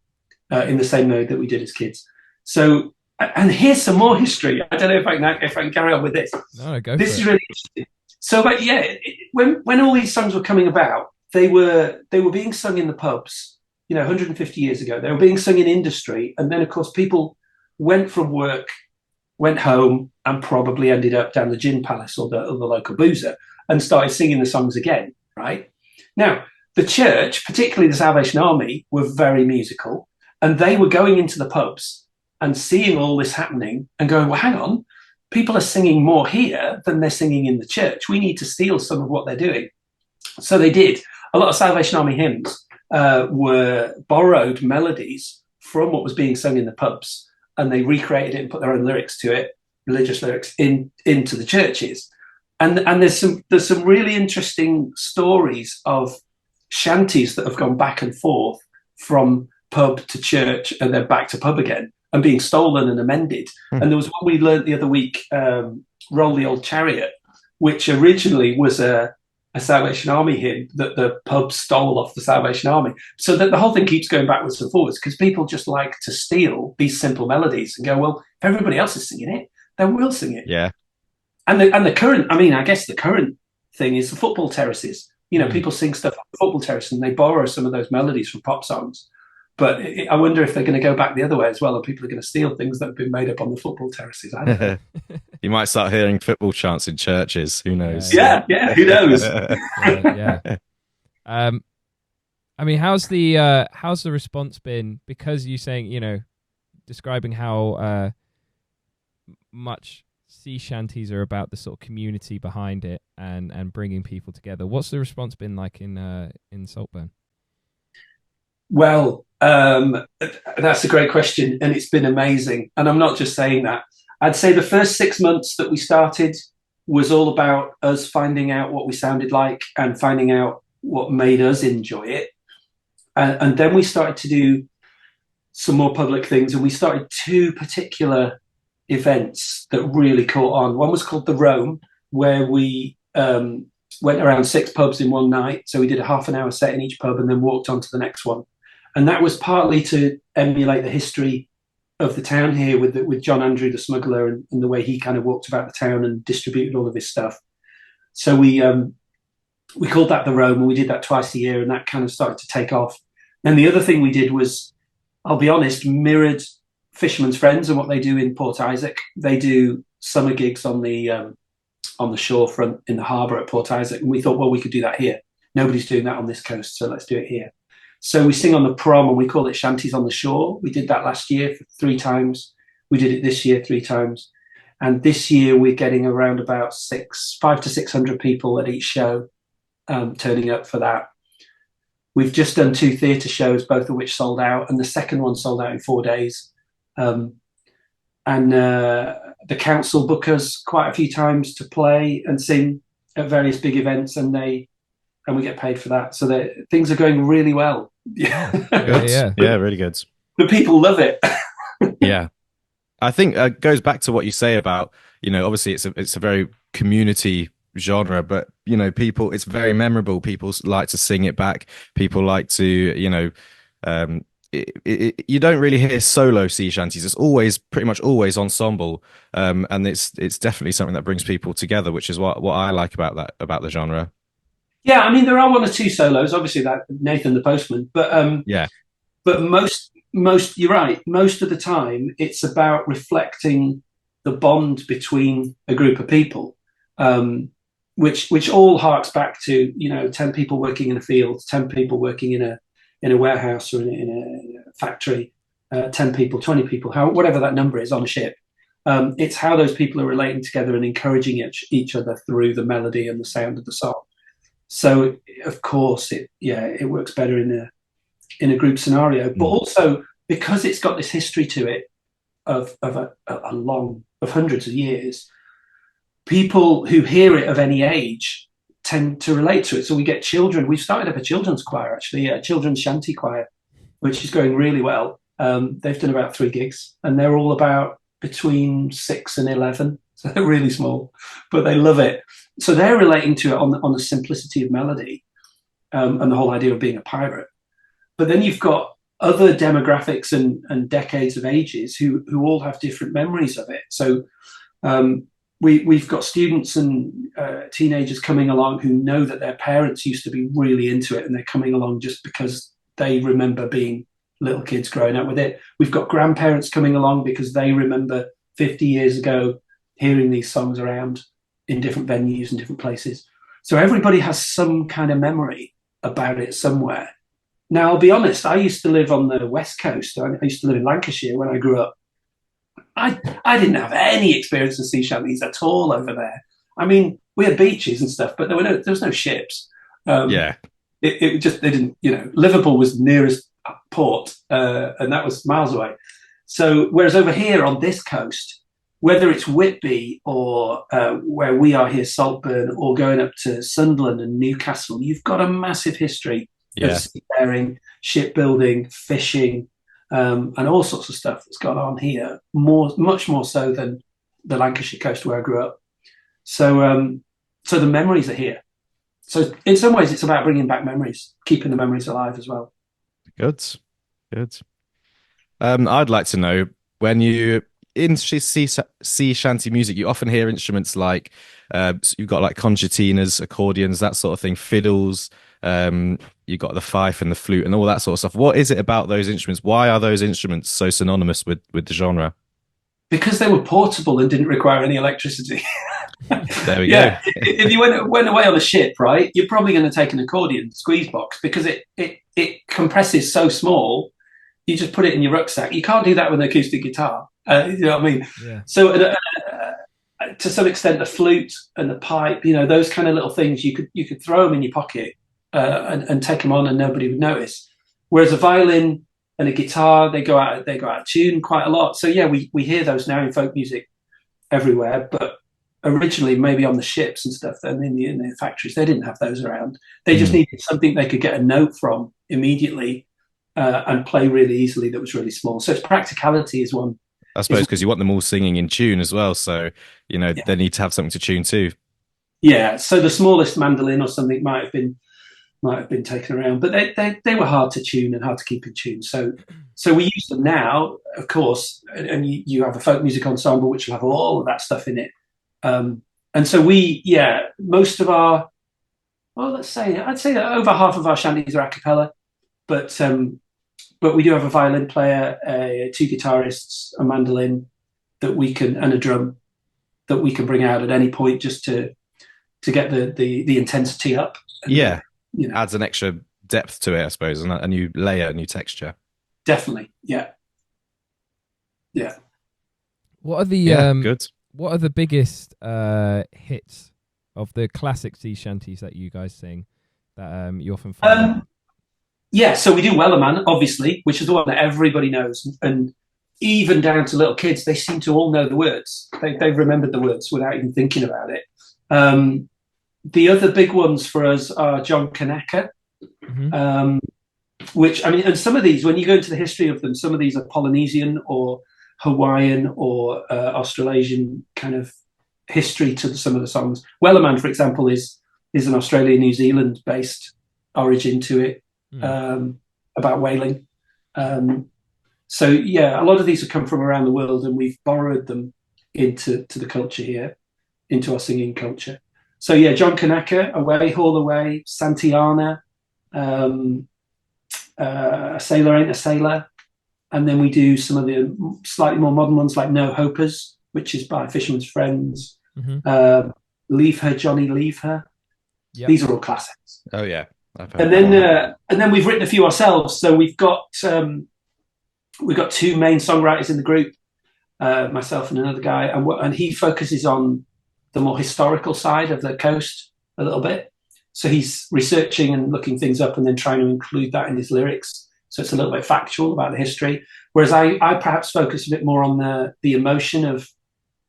in the same mode that we did as kids. So. And here's some more history. I don't know if I can carry on with this. No, go this for is it. really interesting. So, but yeah, when all these songs were coming about, they were being sung in the pubs. You know, 150 years ago, they were being sung in industry, and then of course people went from work, went home, and probably ended up down the gin palace or the local boozer and started singing the songs again. Right now, the church, particularly the Salvation Army, were very musical, and they were going into the pubs and seeing all this happening and going, well, hang on, people are singing more here than they're singing in the church. We need to steal some of what they're doing. So they did. A lot of Salvation Army hymns were borrowed melodies from what was being sung in the pubs, and they recreated it and put their own lyrics to it, religious lyrics, into the churches. And there's some really interesting stories of shanties that have gone back and forth from pub to church and then back to pub again, and being stolen and amended. And there was one we learned the other week, Roll the Old Chariot, which originally was a Salvation Army hymn that the pub stole off the Salvation Army. So that the whole thing keeps going backwards and forwards, because people just like to steal these simple melodies and go, well, if everybody else is singing it, then we'll sing it. Yeah. And the current, I mean, I guess the current thing is the football terraces. You know, people sing stuff on the football terrace and they borrow some of those melodies from pop songs. But I wonder if they're going to go back the other way as well, and people are going to steal things that have been made up on the football terraces. I don't know. You might start hearing football chants in churches. Who knows? Yeah, who knows? Yeah. I mean, how's the response been? Because you're saying, you know, describing how much sea shanties are about the sort of community behind it and bringing people together. What's the response been like in Saltburn? Well, that's a great question, and it's been amazing. And I'm not just saying that. I'd say the first 6 months that we started was all about us finding out what we sounded like and finding out what made us enjoy it. And then we started to do some more public things, and we started 2 particular events that really caught on. One was called The Roam, where we went around 6 pubs in one night. So we did a half an hour set in each pub and then walked on to the next one. And that was partly to emulate the history of the town here with John Andrew, the smuggler, and the way he kind of walked about the town and distributed all of his stuff. So we called that The Roam, and we did that twice a year, and that kind of started to take off. And the other thing we did was, I'll be honest, mirrored Fisherman's Friends and what they do in Port Isaac. They do summer gigs on the on the shorefront in the harbour at Port Isaac, and we thought, well, we could do that here. Nobody's doing that on this coast, so let's do it here. So we sing on the prom, and we call it Shanties on the Shore. We did that last year 3 times. We did it this year 3 times. And this year we're getting around about 500 to 600 people at each show turning up for that. We've just done 2 theatre shows, both of which sold out, and the second one sold out in 4 days. And the council book us quite a few times to play and sing at various big events, and we get paid for that. So things are going really well. Yeah. Yeah, really good. The people love it. Yeah. I think it goes back to what you say about, obviously it's a very community genre, but people, it's very memorable. People like to sing it back. People like to, you don't really hear solo sea shanties. It's pretty much always ensemble, and it's definitely something that brings people together, which is what I like about the genre. Yeah, I mean there are 1 or 2 solos, obviously that Nathan the Postman, but yeah, but most you're right. Most of the time, it's about reflecting the bond between a group of people, which all harks back to 10 people working in a field, 10 people working in a warehouse or in a factory, 10 people, 20 people, whatever that number is on a ship. It's how those people are relating together and encouraging each other through the melody and the sound of the song. So of course it works better in a group scenario, but also because it's got this history to it of hundreds of years, people who hear it of any age tend to relate to it. So we get children. We've started up a children's choir, actually, a children's shanty choir, which is going really well. They've done about 3 gigs, and they're all about between 6 and 11. So they're really small, but they love it. So they're relating to it on the simplicity of melody and the whole idea of being a pirate. But then you've got other demographics and decades of ages who all have different memories of it. So we've got students and teenagers coming along who know that their parents used to be really into it, and they're coming along just because they remember being little kids growing up with it. We've got grandparents coming along because they remember 50 years ago hearing these songs around in different venues and different places. So everybody has some kind of memory about it somewhere. Now, I'll be honest, I used to live on the West Coast. I used to live in Lancashire when I grew up. I didn't have any experience of sea shanties at all over there. I mean, we had beaches and stuff, but there was no ships. It just, they didn't, Liverpool was the nearest port, and that was miles away. So, whereas over here on this coast, whether it's Whitby or where we are here, Saltburn, or going up to Sunderland and Newcastle, you've got a massive history of seafaring, shipbuilding, fishing, and all sorts of stuff that's gone on here, much more so than the Lancashire coast where I grew up. So, so the memories are here. So in some ways, it's about bringing back memories, keeping the memories alive as well. Good. I'd like to know, when you in sea shanty music, you often hear instruments like you've got like concertinas, accordions, that sort of thing, fiddles. You've got the fife and the flute and all that sort of stuff. What is it about those instruments? Why are those instruments so synonymous with the genre? Because they were portable and didn't require any electricity. There we go. If you went away on a ship, right, you're probably going to take an accordion squeeze box because it compresses so small. You just put it in your rucksack. You can't do that with an acoustic guitar. You know what I mean? Yeah. So to some extent, the flute and the pipe, those kind of little things, you could throw them in your pocket and take them on, and nobody would notice. Whereas a violin and a guitar, they go out of tune quite a lot. So yeah, we hear those now in folk music everywhere, but originally maybe on the ships and stuff, and in the factories, they didn't have those around. They just needed something they could get a note from immediately and play really easily that was really small. So its practicality is one. I suppose because you want them all singing in tune as well, so they need to have something to tune to. Yeah, so the smallest mandolin or something might have been taken around, but they were hard to tune and hard to keep in tune. So we use them now, of course, and you have a folk music ensemble which will have all of that stuff in it. And so most of our, I'd say that over half of our shanties are a cappella, but we do have a violin player, 2 guitarists, a mandolin and a drum that we can bring out at any point just to get the intensity up. And, you know, adds an extra depth to it, I suppose, and a new layer, a new texture. Definitely, yeah. What are the good? What are the biggest hits of the classic sea shanties that you guys sing that you often find? Yeah, so we do Wellerman, obviously, which is the one that everybody knows, and even down to little kids, they seem to all know the words. They've remembered the words without even thinking about it. The other big ones for us are John Kanaka, which, I mean, and some of these, when you go into the history of them, some of these are Polynesian or Hawaiian or Australasian kind of history to some of the songs. Wellerman, for example, is an Australia, New Zealand based origin to it, about whaling. So yeah, a lot of these have come from around the world, and we've borrowed them into the culture here, into our singing culture. So yeah, John Kanaka, Away, Haul Away, Santiana, A Sailor Ain't a Sailor. And then we do some of the slightly more modern ones like No Hopers, which is by Fisherman's Friends. Leave Her, Johnny, Leave Her. Yep. These are all classics. Oh yeah. And then we've written a few ourselves. So we've got two main songwriters in the group, myself and another guy, and he focuses on the more historical side of the coast a little bit. So he's researching and looking things up and then trying to include that in his lyrics. So it's a little bit factual about the history. Whereas I perhaps focus a bit more on the emotion of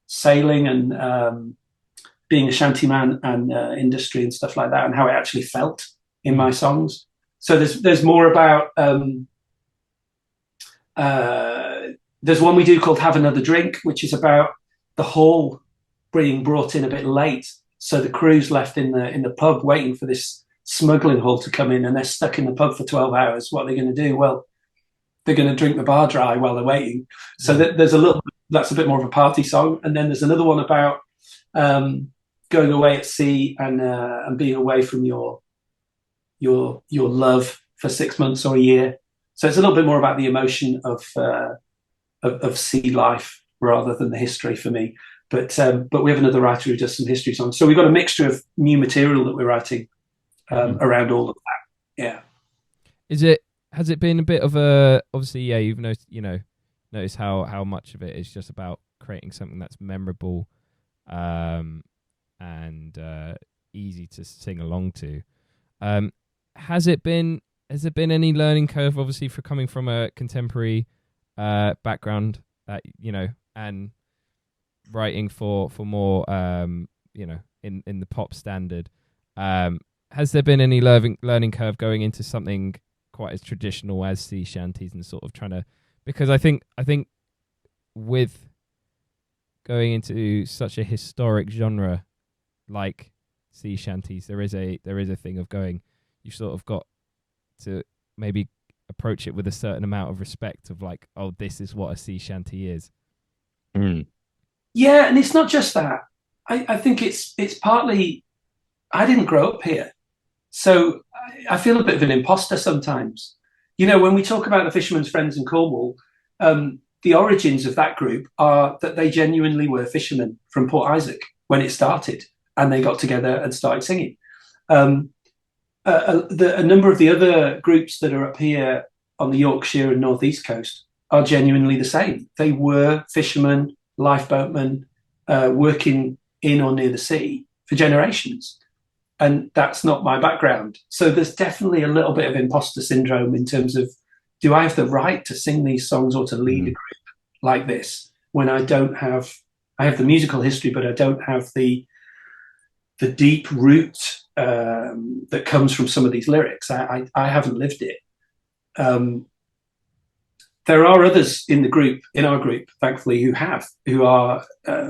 sailing and being a shantyman and industry and stuff like that, and how it actually felt in my songs. So there's more about there's one we do called Have Another Drink, which is about the haul being brought in a bit late. So the crew's left in the pub waiting for this smuggling haul to come in, and they're stuck in the pub for 12 hours. What are they going to do? Well, they're going to drink the bar dry while they're waiting. So there's that's a bit more of a party song. And then there's another one about going away at sea and being away from your love for 6 months or a year. So it's a little bit more about the emotion of sea life rather than the history for me. But we have another writer who does some history songs. So we've got a mixture of new material that we're writing around all of that. Yeah. Has it been a bit of a, obviously, yeah, you've noticed how much of it is just about creating something that's memorable and easy to sing along to. Has there been any learning curve, obviously, for coming from a contemporary background, and writing for more, in the pop standard? Has there been any learning curve going into something quite as traditional as sea shanties and sort of trying to, because I think with going into such a historic genre like sea shanties, there is a thing of going, you've sort of got to maybe approach it with a certain amount of respect of like, oh, this is what a sea shanty is. Yeah, and it's not just that. I think it's partly, I didn't grow up here, so I feel a bit of an imposter sometimes. When we talk about the Fisherman's Friends in Cornwall, the origins of that group are that they genuinely were fishermen from Port Isaac when it started, and they got together and started singing. A number of the other groups that are up here on the Yorkshire and North East coast are genuinely the same. They were fishermen, lifeboatmen, working in or near the sea for generations. And that's not my background. So there's definitely a little bit of imposter syndrome in terms of, do I have the right to sing these songs or to lead a group like this when I have the musical history, but I don't have the deep root that comes from some of these lyrics. I haven't lived it. There are others in our group, thankfully, who are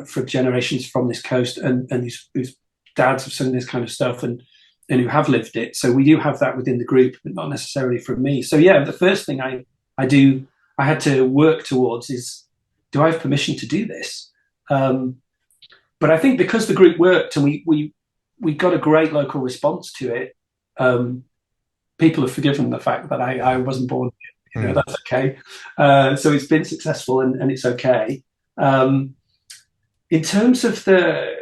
for generations from this coast and whose dads have sung this kind of stuff and who have lived it. So we do have that within the group, but not necessarily from me. So yeah, the first thing I had to work towards is, do I have permission to do this? But I think because the group worked and we got a great local response to it, people have forgiven the fact that I wasn't born here. That's okay. So it's been successful and it's okay. in terms of the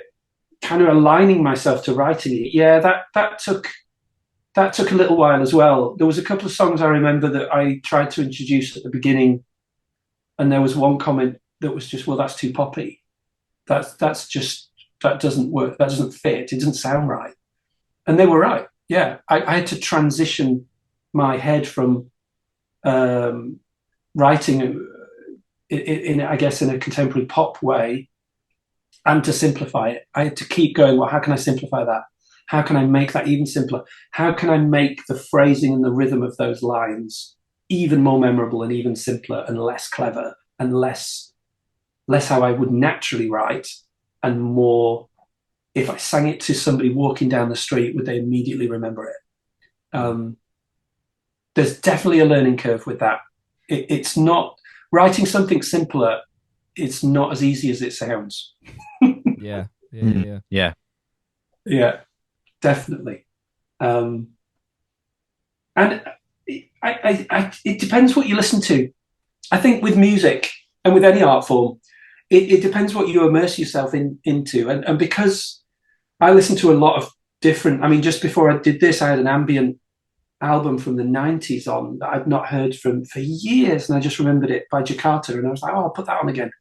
kind of aligning myself to writing it, yeah, that took a little while as well. There was a couple of songs I remember that I tried to introduce at the beginning, and there was one comment that was just, well, that's too poppy. That doesn't work. That doesn't fit. It doesn't sound right. And they were right. Yeah, I had to transition my head from writing in I guess in a contemporary pop way, and to simplify it. I had to keep going, well, how can I simplify that? How can I make that even simpler? How can I make the phrasing and the rhythm of those lines even more memorable and even simpler and less clever and less how I would naturally write, and more, if I sang it to somebody walking down the street, would they immediately remember it? There's definitely a learning curve with that. It's not, writing something simpler, it's not as easy as it sounds. Yeah, definitely. And it depends what you listen to. I think with music and with any art form, it depends what you immerse yourself into. And because I listen to a lot of different, I mean, just before I did this, I had an ambient album from the 90s on that I'd not heard from for years, and I just remembered it by Jakarta, and I was like, oh, I'll put that on again.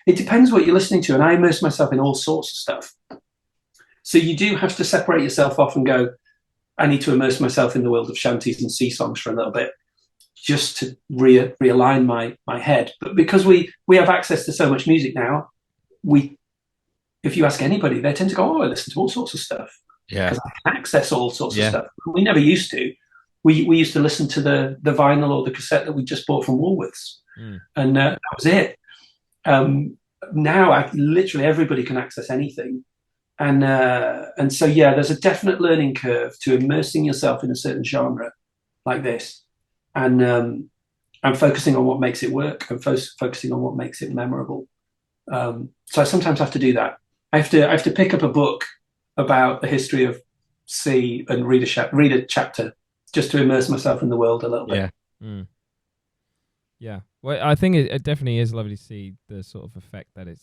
It depends what you're listening to, and I immerse myself in all sorts of stuff. So you do have to separate yourself off and go, I need to immerse myself in the world of shanties and sea songs for a little bit, just to realign my head. But because we have access to so much music now, if you ask anybody, they tend to go, oh, I listen to all sorts of stuff. Yeah. Because I can access all sorts of stuff. We never used to. We used to listen to the vinyl or the cassette that we just bought from Woolworths. And that was it. Now literally everybody can access anything. And so, yeah, there's a definite learning curve to immersing yourself in a certain genre like this. And I'm focusing on what makes it work and focusing on what makes it memorable. So I sometimes have to do that. I have to pick up a book about the history of sea and read a chapter just to immerse myself in the world a little bit. Yeah. Well, I think it definitely is lovely to see the sort of effect that it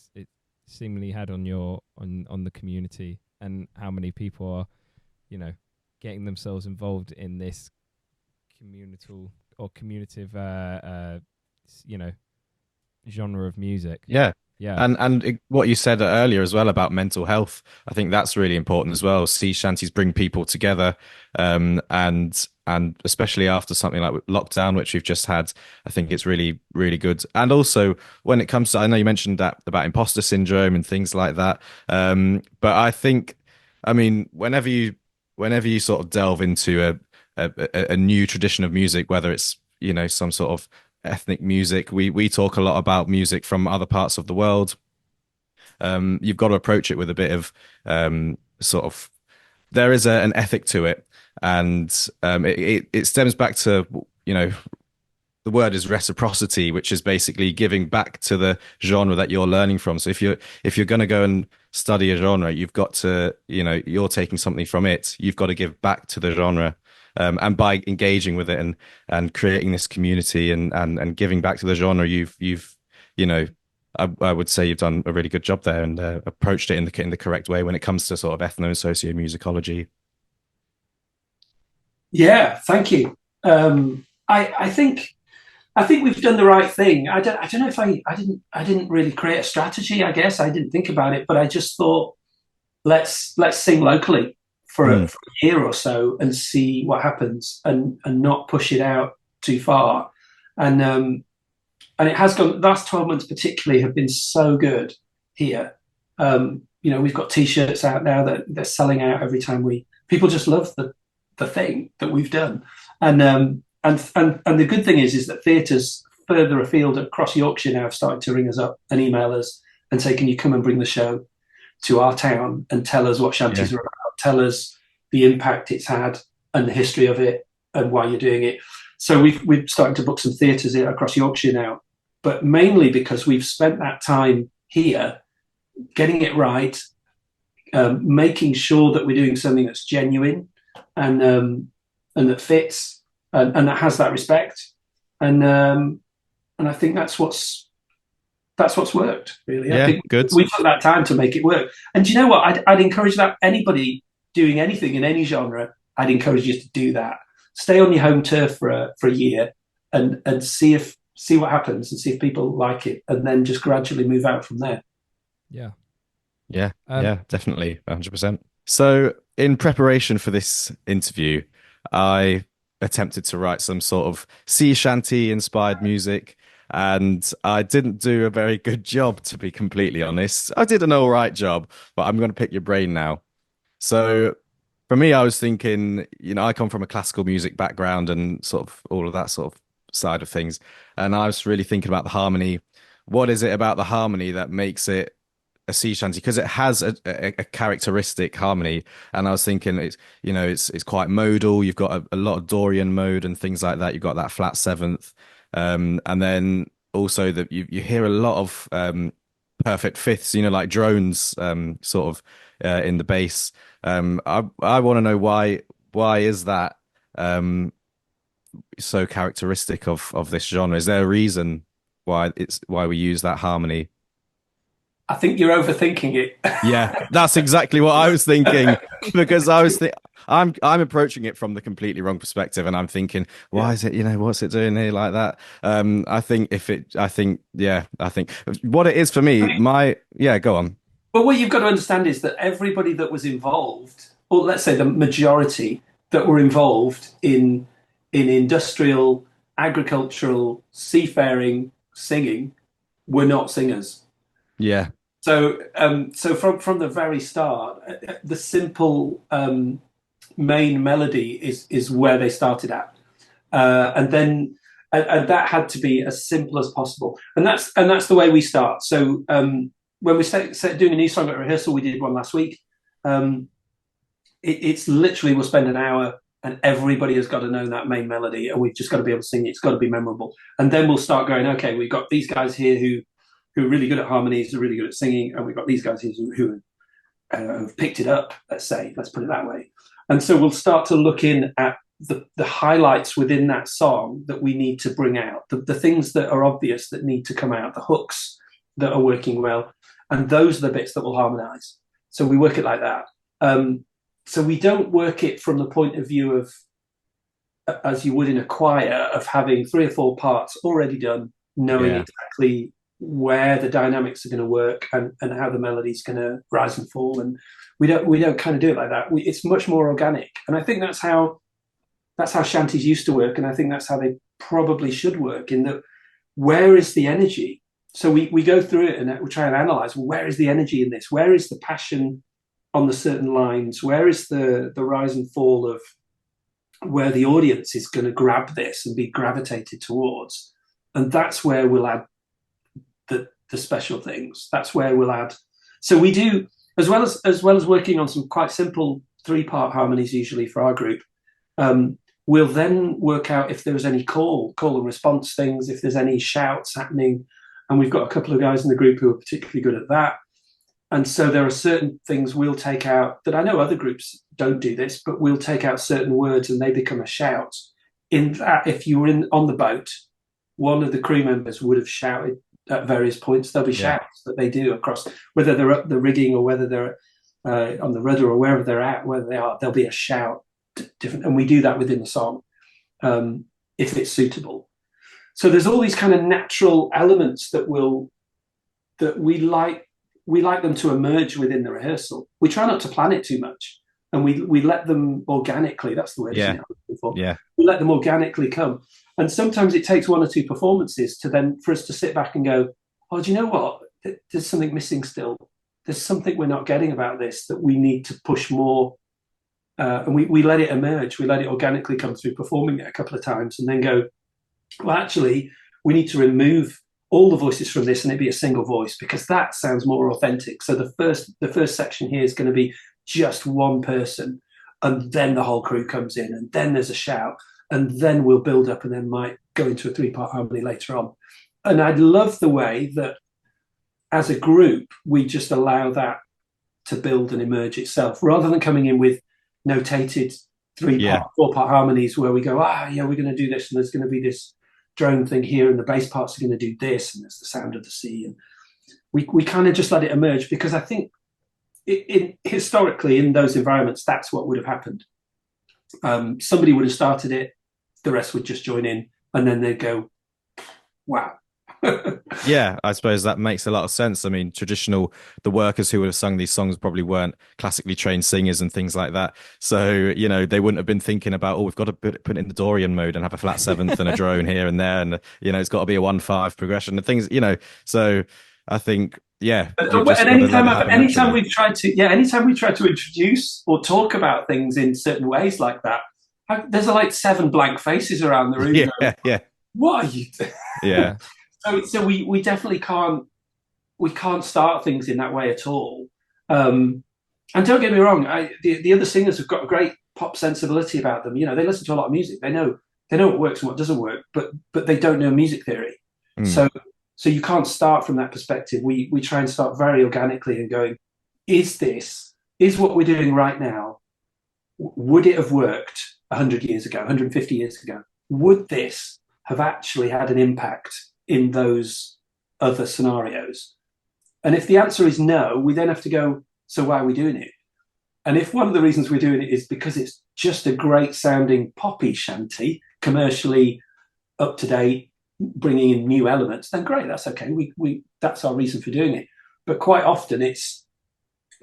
seemingly had on the community, and how many people are, getting themselves involved in this communal or communitive, genre of music. Yeah. Yeah. And what you said earlier as well about mental health, I think that's really important as well. Sea shanties bring people together, and especially after something like lockdown, which we've just had, I think it's really, really good. And also when it comes to, I know you mentioned that about imposter syndrome and things like that, but I think, I mean, whenever you sort of delve into a new tradition of music, whether it's some sort of ethnic music, we talk a lot about music from other parts of the world. You've got to approach it with a bit of sort of, there is an ethic to it, and it stems back to the word is reciprocity, which is basically giving back to the genre that you're learning from. So if you're going to go and study a genre, you've got to, you're taking something from it, you've got to give back to the genre. And by engaging with it and creating this community and giving back to the genre, I would say you've done a really good job there, and approached it in the correct way when it comes to sort of ethno and sociomusicology. Yeah, thank you. I think we've done the right thing. I don't know if I didn't really create a strategy. I guess I didn't think about it, but I just thought, let's sing locally for a year or so and see what happens, and not push it out too far. And it has gone. The last 12 months particularly have been so good here. We've got T-shirts out now that they're selling out every time people just love the thing that we've done. And the good thing is that theatres further afield across Yorkshire now have started to ring us up and email us and say, can you come and bring the show to our town and tell us what shanties are about, tell us the impact it's had and the history of it and why you're doing it. So we've started to book some theatres across Yorkshire now, but mainly because we've spent that time here getting it right, making sure that we're doing something that's genuine and that fits and that has that respect. And I think that's what's that's what's worked, really. Yeah, I think good. we took that time to make it work. And do you know what? I'd encourage that anybody doing anything in any genre, I'd encourage you to do that. Stay on your home turf for a year and see what happens and see if people like it, and then just gradually move out from there. Yeah. Yeah, definitely, 100%. So, in preparation for this interview, I attempted to write some sort of sea shanty inspired music, and I didn't do a very good job, to be completely honest. I did an all right job, but I'm going to pick your brain now. So, for me, I was thinking, I come from a classical music background and sort of all of that sort of side of things, and I was really thinking about the harmony. What is it about the harmony that makes it a sea shanty? Because it has a characteristic harmony, and I was thinking it's quite modal. You've got a lot of Dorian mode and things like that. You've got that flat seventh, and then also that you hear a lot of perfect fifths, like drones, sort of in the bass. I want to know why is that so characteristic of this genre? Is there a reason why we use that harmony? I think you're overthinking it. Yeah, that's exactly what I was thinking, because I'm approaching it from the completely wrong perspective, and I'm thinking, why is it, what's it doing here like that? I think what it is for me, go on. But what you've got to understand is that everybody that was involved, or let's say the majority that were involved in industrial, agricultural, seafaring singing, were not singers. Yeah. So from the very start, the simple main melody is where they started at, and that had to be as simple as possible, and that's the way we start. So when we start doing a new song at rehearsal, we did one last week. It's literally, we'll spend an hour, and everybody has got to know that main melody, and we've just got to be able to sing it. It's got to be memorable, and then we'll start going, okay, we've got these guys here who are really good at harmonies, who are really good at singing, and we've got these guys who have picked it up, let's put it that way. And so we'll start to look in at the highlights within that song that we need to bring out, the things that are obvious that need to come out, the hooks that are working well, and those are the bits that will harmonize. So we work it like that. So we don't work it from the point of view of, as you would in a choir, of having 3 or 4 parts already done, knowing exactly where the dynamics are going to work and how the melody's going to rise and fall. And we don't kind of do it like that. It's much more organic, and I think that's how shanties used to work, and I think that's how they probably should work. In that, where is the energy? So we go through it and we try and analyze, well, where is the energy in this? Where is the passion on the certain lines? Where is the rise and fall of where the audience is going to grab this and be gravitated towards? And that's where we'll add the special things. That's where we'll add. So we do, as well as working on some quite simple 3-part harmonies usually for our group. We'll then work out if there was any call and response things, if there's any shouts happening, and we've got a couple of guys in the group who are particularly good at that. And so there are certain things we'll take out that I know other groups don't do this, but we'll take out certain words and they become a shout. In that, if you were on the boat, one of the crew members would have shouted at various points. There'll be shouts that they do across, whether they're up the rigging or whether they're on the rudder or wherever they're at, wherever they are, there'll be a shout different. And we do that within the song if it's suitable. So there's all these kind of natural elements that we like them to emerge within the rehearsal. We try not to plan it too much, and we let them organically. That's the word. Yeah. Yeah. We let them organically come. And sometimes it takes 1 or 2 performances for us to sit back and go, oh, do you know what? There's something missing still. There's something we're not getting about this that we need to push more. And we let it emerge. We let it organically come through performing it a couple of times, and then go, well, actually, we need to remove all the voices from this and it be a single voice, because that sounds more authentic. So the first section here is going to be just one person, and then the whole crew comes in, and then there's a shout, and then we'll build up and then might go into a 3-part harmony later on. And I love the way that as a group, we just allow that to build and emerge itself, rather than coming in with notated 3-part, 4-part harmonies where we go, we're going to do this and there's going to be this drone thing here, and the bass parts are going to do this, and there's the sound of the sea. And we kind of just let it emerge, because I think historically in those environments, that's what would have happened. Somebody would have started it, the rest would just join in, and then they'd go, wow. Yeah, I suppose that makes a lot of sense. I mean, the workers who would have sung these songs probably weren't classically trained singers and things like that. So, they wouldn't have been thinking about, we've got to put it in the Dorian mode and have a flat seventh and a drone here and there. And, it's got to be a 1/5 progression and things, so I think, yeah. And anytime we try to introduce or talk about things in certain ways like that, there's like 7 blank faces around the room. Yeah. What are you doing? Yeah. So we definitely can't start things in that way at all. And don't get me wrong, the other singers have got a great pop sensibility about them. They listen to a lot of music. They know what works and what doesn't work, but they don't know music theory. So you can't start from that perspective. We try and start very organically and going, is what we're doing right now, would it have worked 100 years ago, 150 years ago? Would this have actually had an impact in those other scenarios? And if the answer is no, we then have to go, so why are we doing it? And if one of the reasons we're doing it is because it's just a great sounding poppy shanty, commercially up to date, bringing in new elements, then great, that's okay. We that's our reason for doing it. But quite often it's,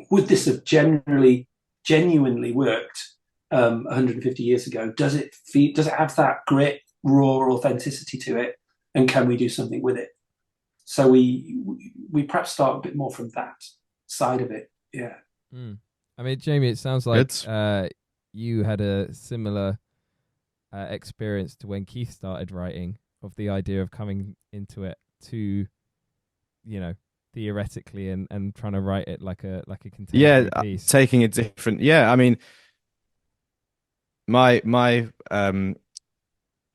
would this have genuinely worked 150 years ago? Does it have that grit, raw authenticity to it? And can we do something with it? So we perhaps start a bit more from that side of it. Yeah. I mean, Jamie, it sounds like you had a similar experience to when Keith started writing, of the idea of coming into it to, theoretically and trying to write it like a contemporary piece. Taking a different. Yeah, I mean, my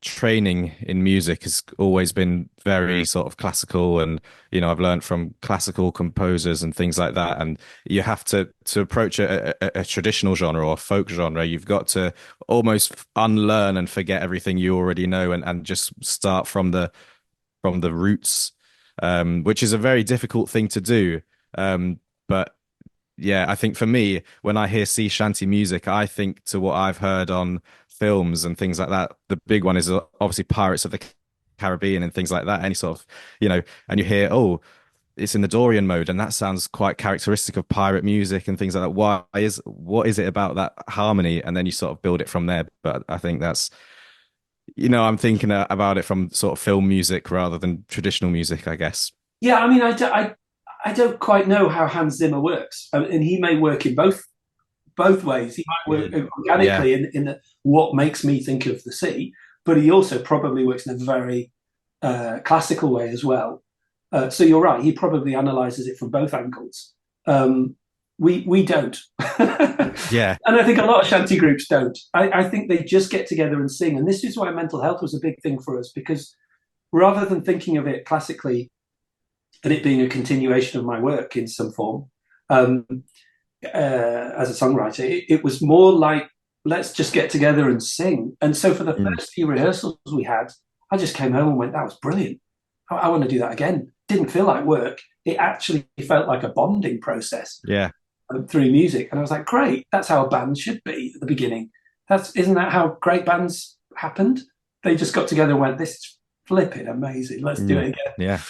training in music has always been very sort of classical, and I've learned from classical composers and things like that. And you have to approach a traditional genre or folk genre, you've got to almost unlearn and forget everything you already know and just start from the roots, which is a very difficult thing to do. But yeah, I think for me, when I hear sea shanty music, I think to what I've heard on films and things like that. The big one is obviously Pirates of the Caribbean and things like that. Any sort of, and you hear, it's in the Dorian mode, and that sounds quite characteristic of pirate music and things like that. What is it about that harmony? And then you sort of build it from there. But I think that's, I'm thinking about it from sort of film music rather than traditional music, I guess. Yeah, I mean, I don't quite know how Hans Zimmer works, and he may work in both ways. He might work organically in what makes me think of the sea, but he also probably works in a very classical way as well. So you're right, he probably analyzes it from both angles. We don't. Yeah. And I think a lot of shanty groups don't. I think they just get together and sing. And this is why mental health was a big thing for us, because rather than thinking of it classically and it being a continuation of my work in some form, as a songwriter, it was more like, let's just get together and sing. And so for the first few rehearsals we had, I just came home and went, that was brilliant. I want to do that again. Didn't feel like work. It actually felt like a bonding process. Yeah. Through music. And I was like, great, that's how a band should be at the beginning. Isn't that how great bands happened? They just got together and went, this is flipping amazing. Let's do it again. Yeah.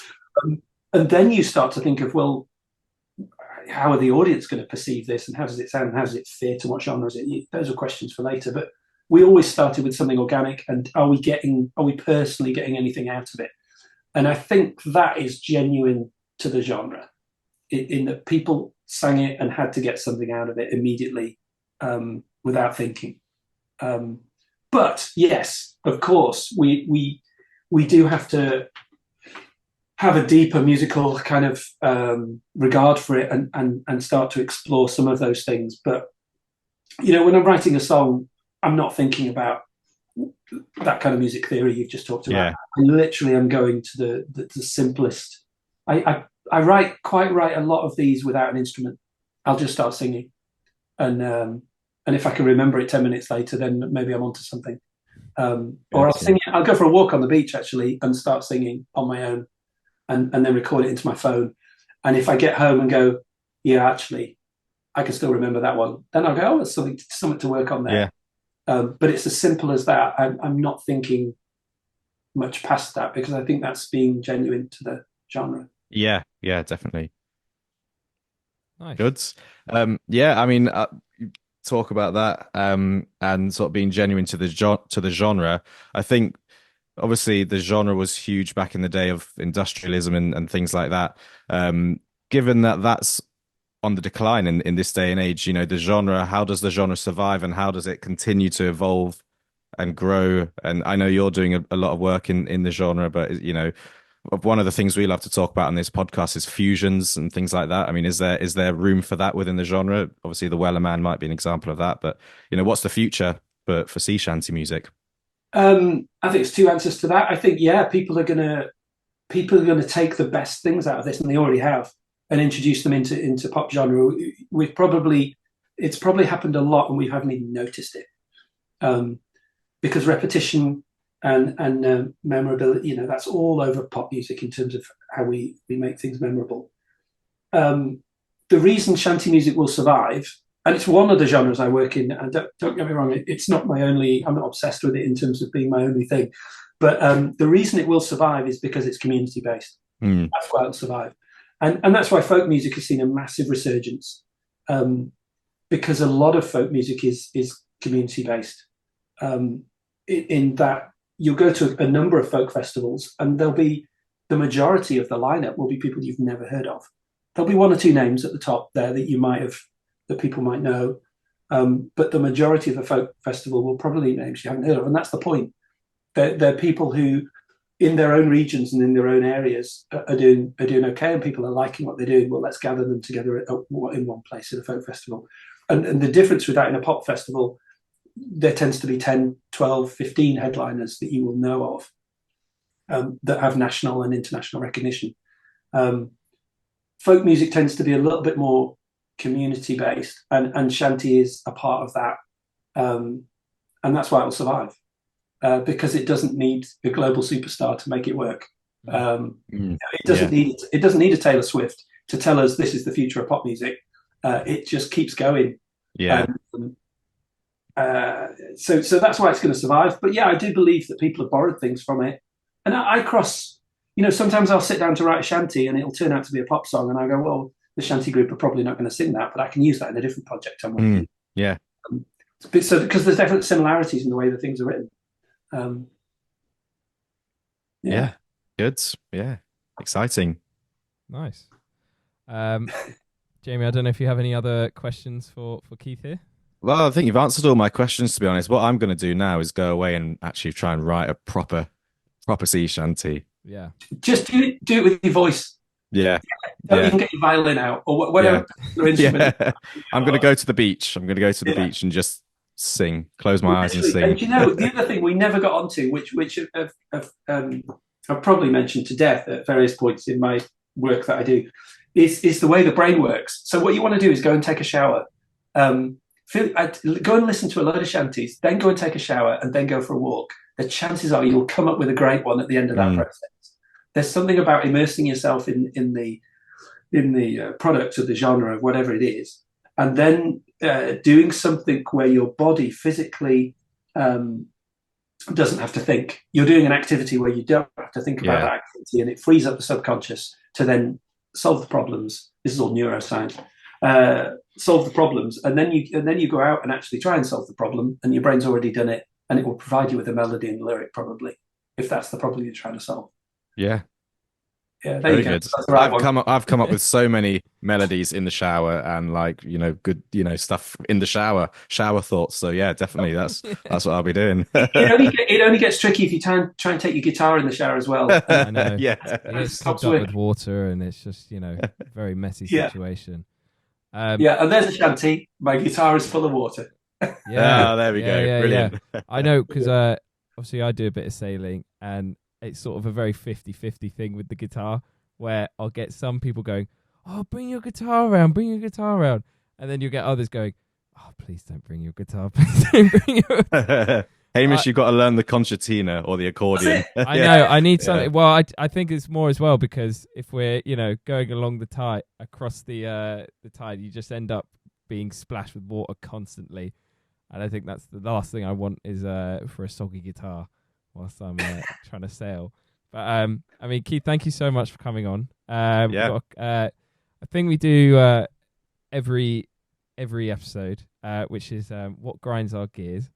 And then you start to think of, well, how are the audience going to perceive this, and how does it sound, and how does it fit, and what genre is it? Those are questions for later. But we always started with something organic, and are we personally getting anything out of it? And I think that is genuine to the genre, in that people sang it and had to get something out of it immediately, without thinking. But yes, of course, we do have to have a deeper musical kind of regard for it and start to explore some of those things. But, when I'm writing a song, I'm not thinking about that kind of music theory you've just talked about. Yeah. I literally am going to the simplest. I write a lot of these without an instrument. I'll just start singing. And if I can remember it 10 minutes later, then maybe I'm onto something. Or I'll go for a walk on the beach actually and start singing on my own, and then record it into my phone. And if I get home and go, yeah, actually, I can still remember that one, then I'll go, oh, there's something to work on there. But it's as simple as that. I'm not thinking much past that, because I think that's being genuine to the genre. Yeah, definitely. Nice. Good. Yeah, I mean, talk about that and sort of being genuine to the genre. I think obviously the genre was huge back in the day of industrialism and things like that. Given that that's on the decline in this day and age, the genre, how does the genre survive and how does it continue to evolve and grow? And I know you're doing a lot of work in the genre, but one of the things we love to talk about on this podcast is fusions and things like that. I mean, is there room for that within the genre? Obviously, the Weller Man might be an example of that, but what's the future for sea shanty music? I think it's two answers to that. I think people are gonna take the best things out of this, and they already have, and introduce them into pop genre. It's probably happened a lot, and we haven't even noticed it, because repetition and memorability, that's all over pop music in terms of how we make things memorable. The reason shanty music will survive, and it's one of the genres I work in, and don't get me wrong, it's not my only, I'm not obsessed with it in terms of being my only thing, but the reason it will survive is because it's community based. That's why it'll survive. And that's why folk music has seen a massive resurgence, because a lot of folk music is community based, in that you'll go to a number of folk festivals and there'll be, the majority of the lineup will be people you've never heard of. There'll be one or two names at the top there that people might know, but the majority of the folk festival will probably be names you haven't heard of, and that's the point. They're people who, in their own regions and in their own areas, are doing okay, and people are liking what they're doing. Well, let's gather them together in one place at a folk festival. And the difference with that in a pop festival, there tends to be 10, 12, 15 headliners that you will know of, that have national and international recognition. Folk music tends to be a little bit more community based, and shanty is a part of that, and that's why it'll survive, because it doesn't need a global superstar to make it work. It doesn't need a Taylor Swift to tell us this is the future of pop music. It just keeps going. So that's why it's going to survive. But I do believe that people have borrowed things from it, and I cross. Sometimes I'll sit down to write a shanty, and it'll turn out to be a pop song, and I go, well, the shanty group are probably not going to sing that, but I can use that in a different project I'm working. So because there's definite similarities in the way that things are written. Good. Exciting. Nice. Jamie, I don't know if you have any other questions for Keith here. Well, I think you've answered all my questions, to be honest. What I'm going to do now is go away and actually try and write a proper sea shanty. Yeah. Just do it with your voice. Yeah. Don't even get your violin out or whatever instrument. I'm going to go to the beach. I'm going to go to the beach and just sing, close my eyes and sing. And the other thing we never got onto, which I've probably mentioned to death at various points in my work that I do, is the way the brain works. So what you want to do is go and take a shower. Go and listen to a load of shanties, then go and take a shower, and then go for a walk. The chances are you'll come up with a great one at the end of that process. There's something about immersing yourself in the product of the genre of whatever it is, and then doing something where your body physically doesn't have to think. You're doing an activity where you don't have to think about that activity, and it frees up the subconscious to then solve the problems. This is all neuroscience. Solve the problems, and then you go out and actually try and solve the problem, and your brain's already done it, and it will provide you with a melody and lyric, probably, if that's the problem you're trying to solve. Yeah, there very you go. good. That's the right I've come up with so many melodies in the shower and good stuff in the shower thoughts. So yeah, definitely that's what I'll be doing. It only gets tricky if you try and take your guitar in the shower as well. I know. It's topped up with water, and it's just a very messy situation. And there's a shanty. My guitar is full of water. There we go. Brilliant. I know, because obviously I do a bit of sailing, and it's sort of a very 50-50 thing with the guitar, where I'll get some people going, oh, bring your guitar around, and then you get others going, oh, please don't bring your guitar, please don't bring your Hamish, you've got to learn the concertina or the accordion. I know. I need something. Well, I think it's more as well because if we're going along the tide across the tide, you just end up being splashed with water constantly, and I think that's the last thing I want is for a soggy guitar whilst I'm trying to sail. But I mean, Keith, thank you so much for coming on. Got, a thing we do every episode, which is what grinds our gears.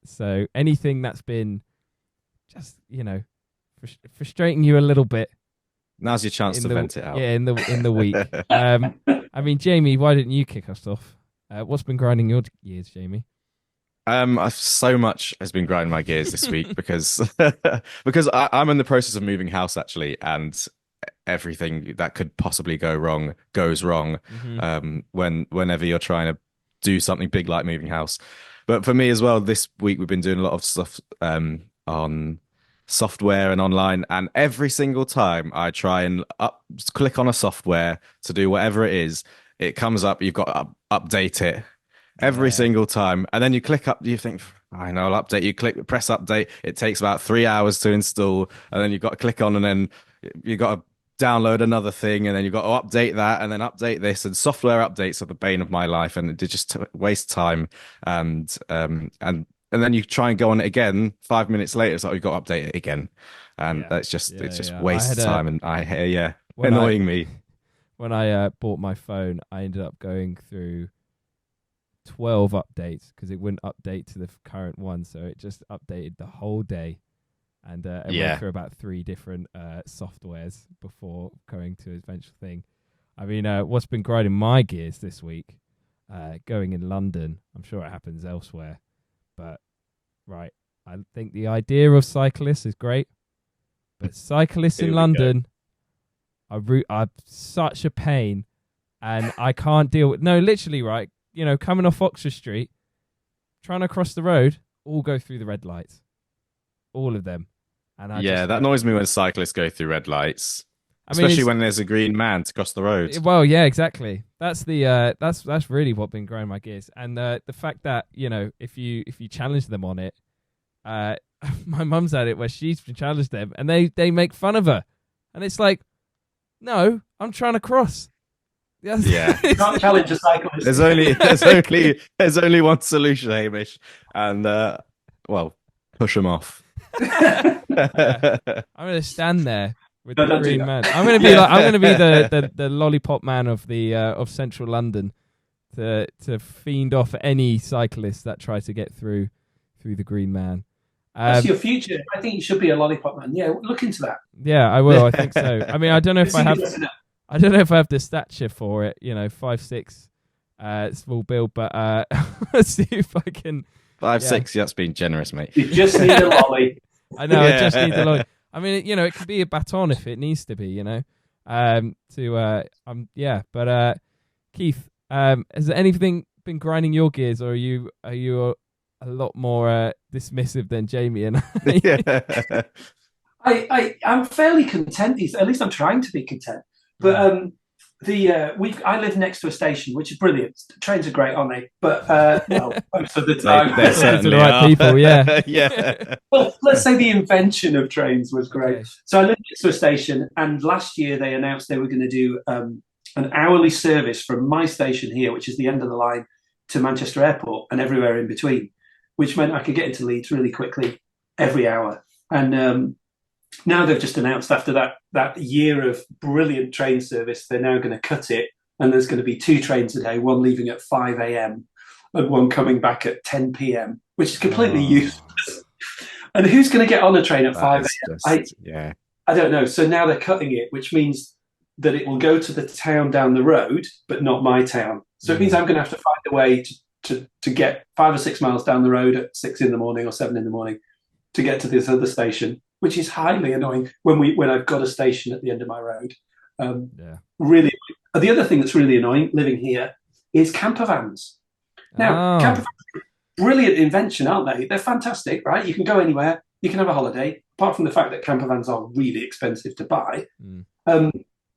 So anything that's been just frustrating you a little bit. Now's your chance to vent it out. Yeah, in the week. I mean, Jamie, why didn't you kick us off? What's been grinding your gears, Jamie? So much has been grinding my gears this week because I'm in the process of moving house actually, and everything that could possibly go wrong goes wrong. Whenever you're trying to do something big like moving house. But for me as well, this week we've been doing a lot of stuff on software and online, and every single time I try and click on a software to do whatever it is, it comes up, you've got to update it every single time, and then you click up, you think, I know, I'll update. You press update, it takes about 3 hours to install, and then you've got to click on, and then you've got to download another thing, and then you've got to update that, and then update this, and software updates are the bane of my life, and it just waste time, and then you try and go on it again 5 minutes later, it's like you've got to update it again, and that's just wastes time, and annoying me. When I bought my phone, I ended up going through 12 updates because it wouldn't update to the current one, so it just updated the whole day, and it went through about 3 different softwares before going to its eventual thing. I mean, what's been grinding my gears this week? Going in London. I'm sure it happens elsewhere, but right, I think the idea of cyclists is great, but cyclists in London are such a pain, and I can't deal with. No, literally, right? Coming off Oxford Street, trying to cross the road, all go through the red lights, all of them. And that annoys me when cyclists go through red lights, especially when there's a green man to cross the road. Well, yeah, exactly. That's the that's really what been grinding my gears, and the fact that if you challenge them on it, my mum's had it where she's challenged them, and they make fun of her, and it's like, no, I'm trying to cross. Yeah, you can't challenge a cyclist. There's only one solution, Hamish, and push them off. I'm gonna stand there with the green man. I'm gonna be the lollipop man of of central London to fiend off any cyclist that tries to get through the green man. That's your future. I think you should be a lollipop man. Yeah, look into that. Yeah, I will. I think so. I mean, I don't know if I have the stature for it. 5'6", small build, but let's see if I can. 5'6", that's being generous, mate. You just need a lolly. I know. I just need the lolly. I mean, it could be a baton if it needs to be. But Keith, has anything been grinding your gears, or are you a lot more dismissive than Jamie and I? I'm fairly content. At least I'm trying to be content. But I live next to a station, which is brilliant. Trains are great, aren't they? But most of the time, they're certainly the right people. Yeah, yeah. Well, let's say the invention of trains was great. Okay. So I live next to a station, and last year they announced they were going to do an hourly service from my station here, which is the end of the line, to Manchester Airport and everywhere in between, which meant I could get into Leeds really quickly every hour. And now they've just announced after that year of brilliant train service, they're now going to cut it, and there's going to be 2 trains a day, one leaving at 5 a.m. and one coming back at 10 p.m., which is completely useless. And who's going to get on a train at 5 a.m.? I don't know. So now they're cutting it, which means that it will go to the town down the road, but not my town. So it means I'm going to have to find a way to get 5 or 6 miles down the road at 6 in the morning or 7 in the morning to get to this other station, which is highly annoying when I've got a station at the end of my road. Really, the other thing that's really annoying living here is camper vans. Now, camper vans are a brilliant invention, aren't they? They're fantastic, right? You can go anywhere, you can have a holiday, apart from the fact that camper vans are really expensive to buy.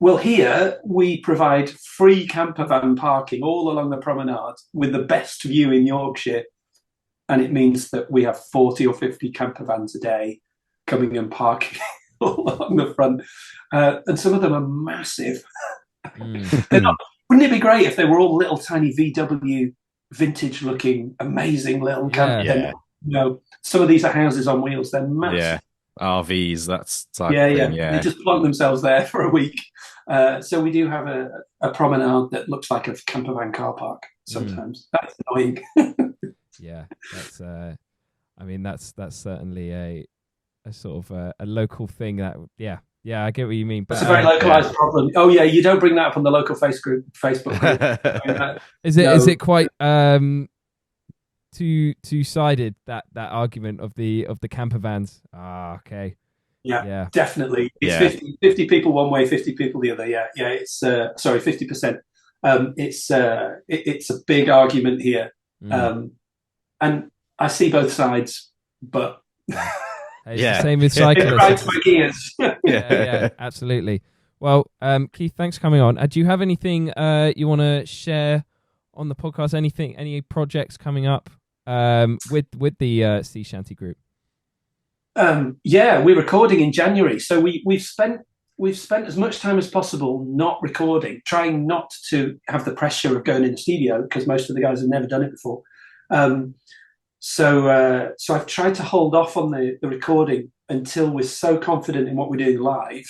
Well, here we provide free camper van parking all along the promenade with the best view in Yorkshire. and it means that we have 40 or 50 camper vans a day coming and parking along the front, and some of them are massive. They're not. Wouldn't it be great if they were all little tiny VW, vintage-looking, amazing little camper? Yeah. You know, some of these are houses on wheels. They're massive. Yeah. RVs, that's type Yeah, of yeah. thing. Yeah. They just plonk themselves there for a week. So we do have a promenade that looks like a camper van car park sometimes. That's annoying. Yeah, that's. I mean, that's certainly a sort of a local thing. That yeah, I get what you mean. But, It's a very localized problem. Oh yeah, you don't bring that up on the local Facebook group. Is it quite two-sided, that argument of the camper vans? Okay. Yeah, definitely. It's 50 people one way, 50 people the other. Yeah, it's sorry, 50%. It's a big argument here. And I see both sides, but it's the same with cyclists. It grinds my gears. yeah, absolutely. Well, Keith, thanks for coming on. Do you have anything you want to share on the podcast? Any projects coming up with the sea shanty group? Yeah, we're recording in January, so we've spent as much time as possible not recording, trying not to have the pressure of going in the studio because most of the guys have never done it before. So I've tried to hold off on the recording until we're so confident in what we're doing live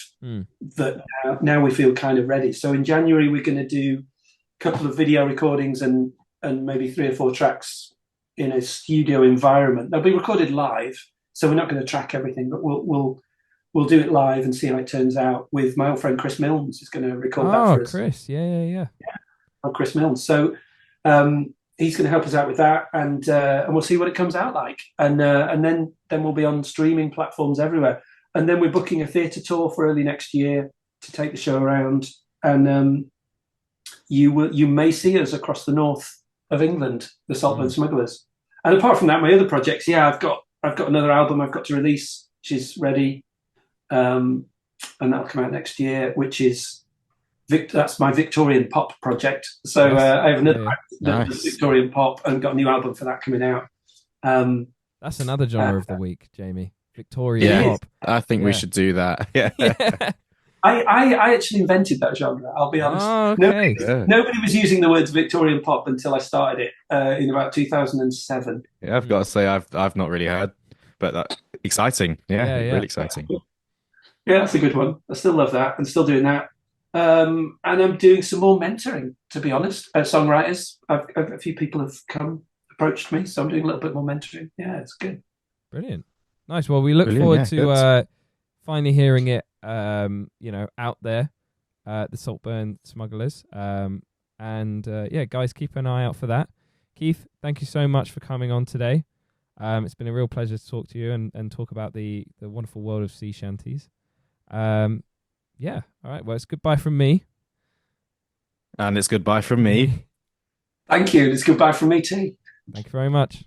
that now we feel kind of ready. So in January we're going to do a couple of video recordings and maybe 3 or 4 tracks in a studio environment. They'll be recorded live, so we're not going to track everything, but we'll do it live and see how it turns out. With my old friend Chris Milnes is going to record that for us. Chris, yeah. Oh, Chris Milnes. So he's going to help us out with that, and we'll see what it comes out like, and then we'll be on streaming platforms everywhere, and then we're booking a theatre tour for early next year to take the show around, and you may see us across the north of England, the Saltburn Smugglers. And apart from that, my other projects, I've got another album I've got to release, which is ready, and that'll come out next year, which is that's my Victorian pop project. So I have another that's Victorian pop, and got a new album for that coming out. That's another genre of the week, Jamie. Victorian pop. I think we should do that. Yeah. I actually invented that genre, I'll be honest. Oh, okay. Nobody was using the words Victorian pop until I started it in about 2007. Yeah, I've got to say I've not really heard, but that's exciting. Yeah, really exciting. Yeah, that's a good one. I still love that. I'm still doing that. And I'm doing some more mentoring, to be honest. Songwriters, a few people have approached me, so I'm doing a little bit more mentoring. Yeah, it's good. Brilliant. Nice. Well, we look forward to finally hearing it, out there, the Saltburn Smugglers. Guys, keep an eye out for that. Keith, thank you so much for coming on today. It's been a real pleasure to talk to you and talk about the wonderful world of sea shanties. All right. Well, it's goodbye from me. And it's goodbye from me. Thank you. It's goodbye from me too. Thank you very much.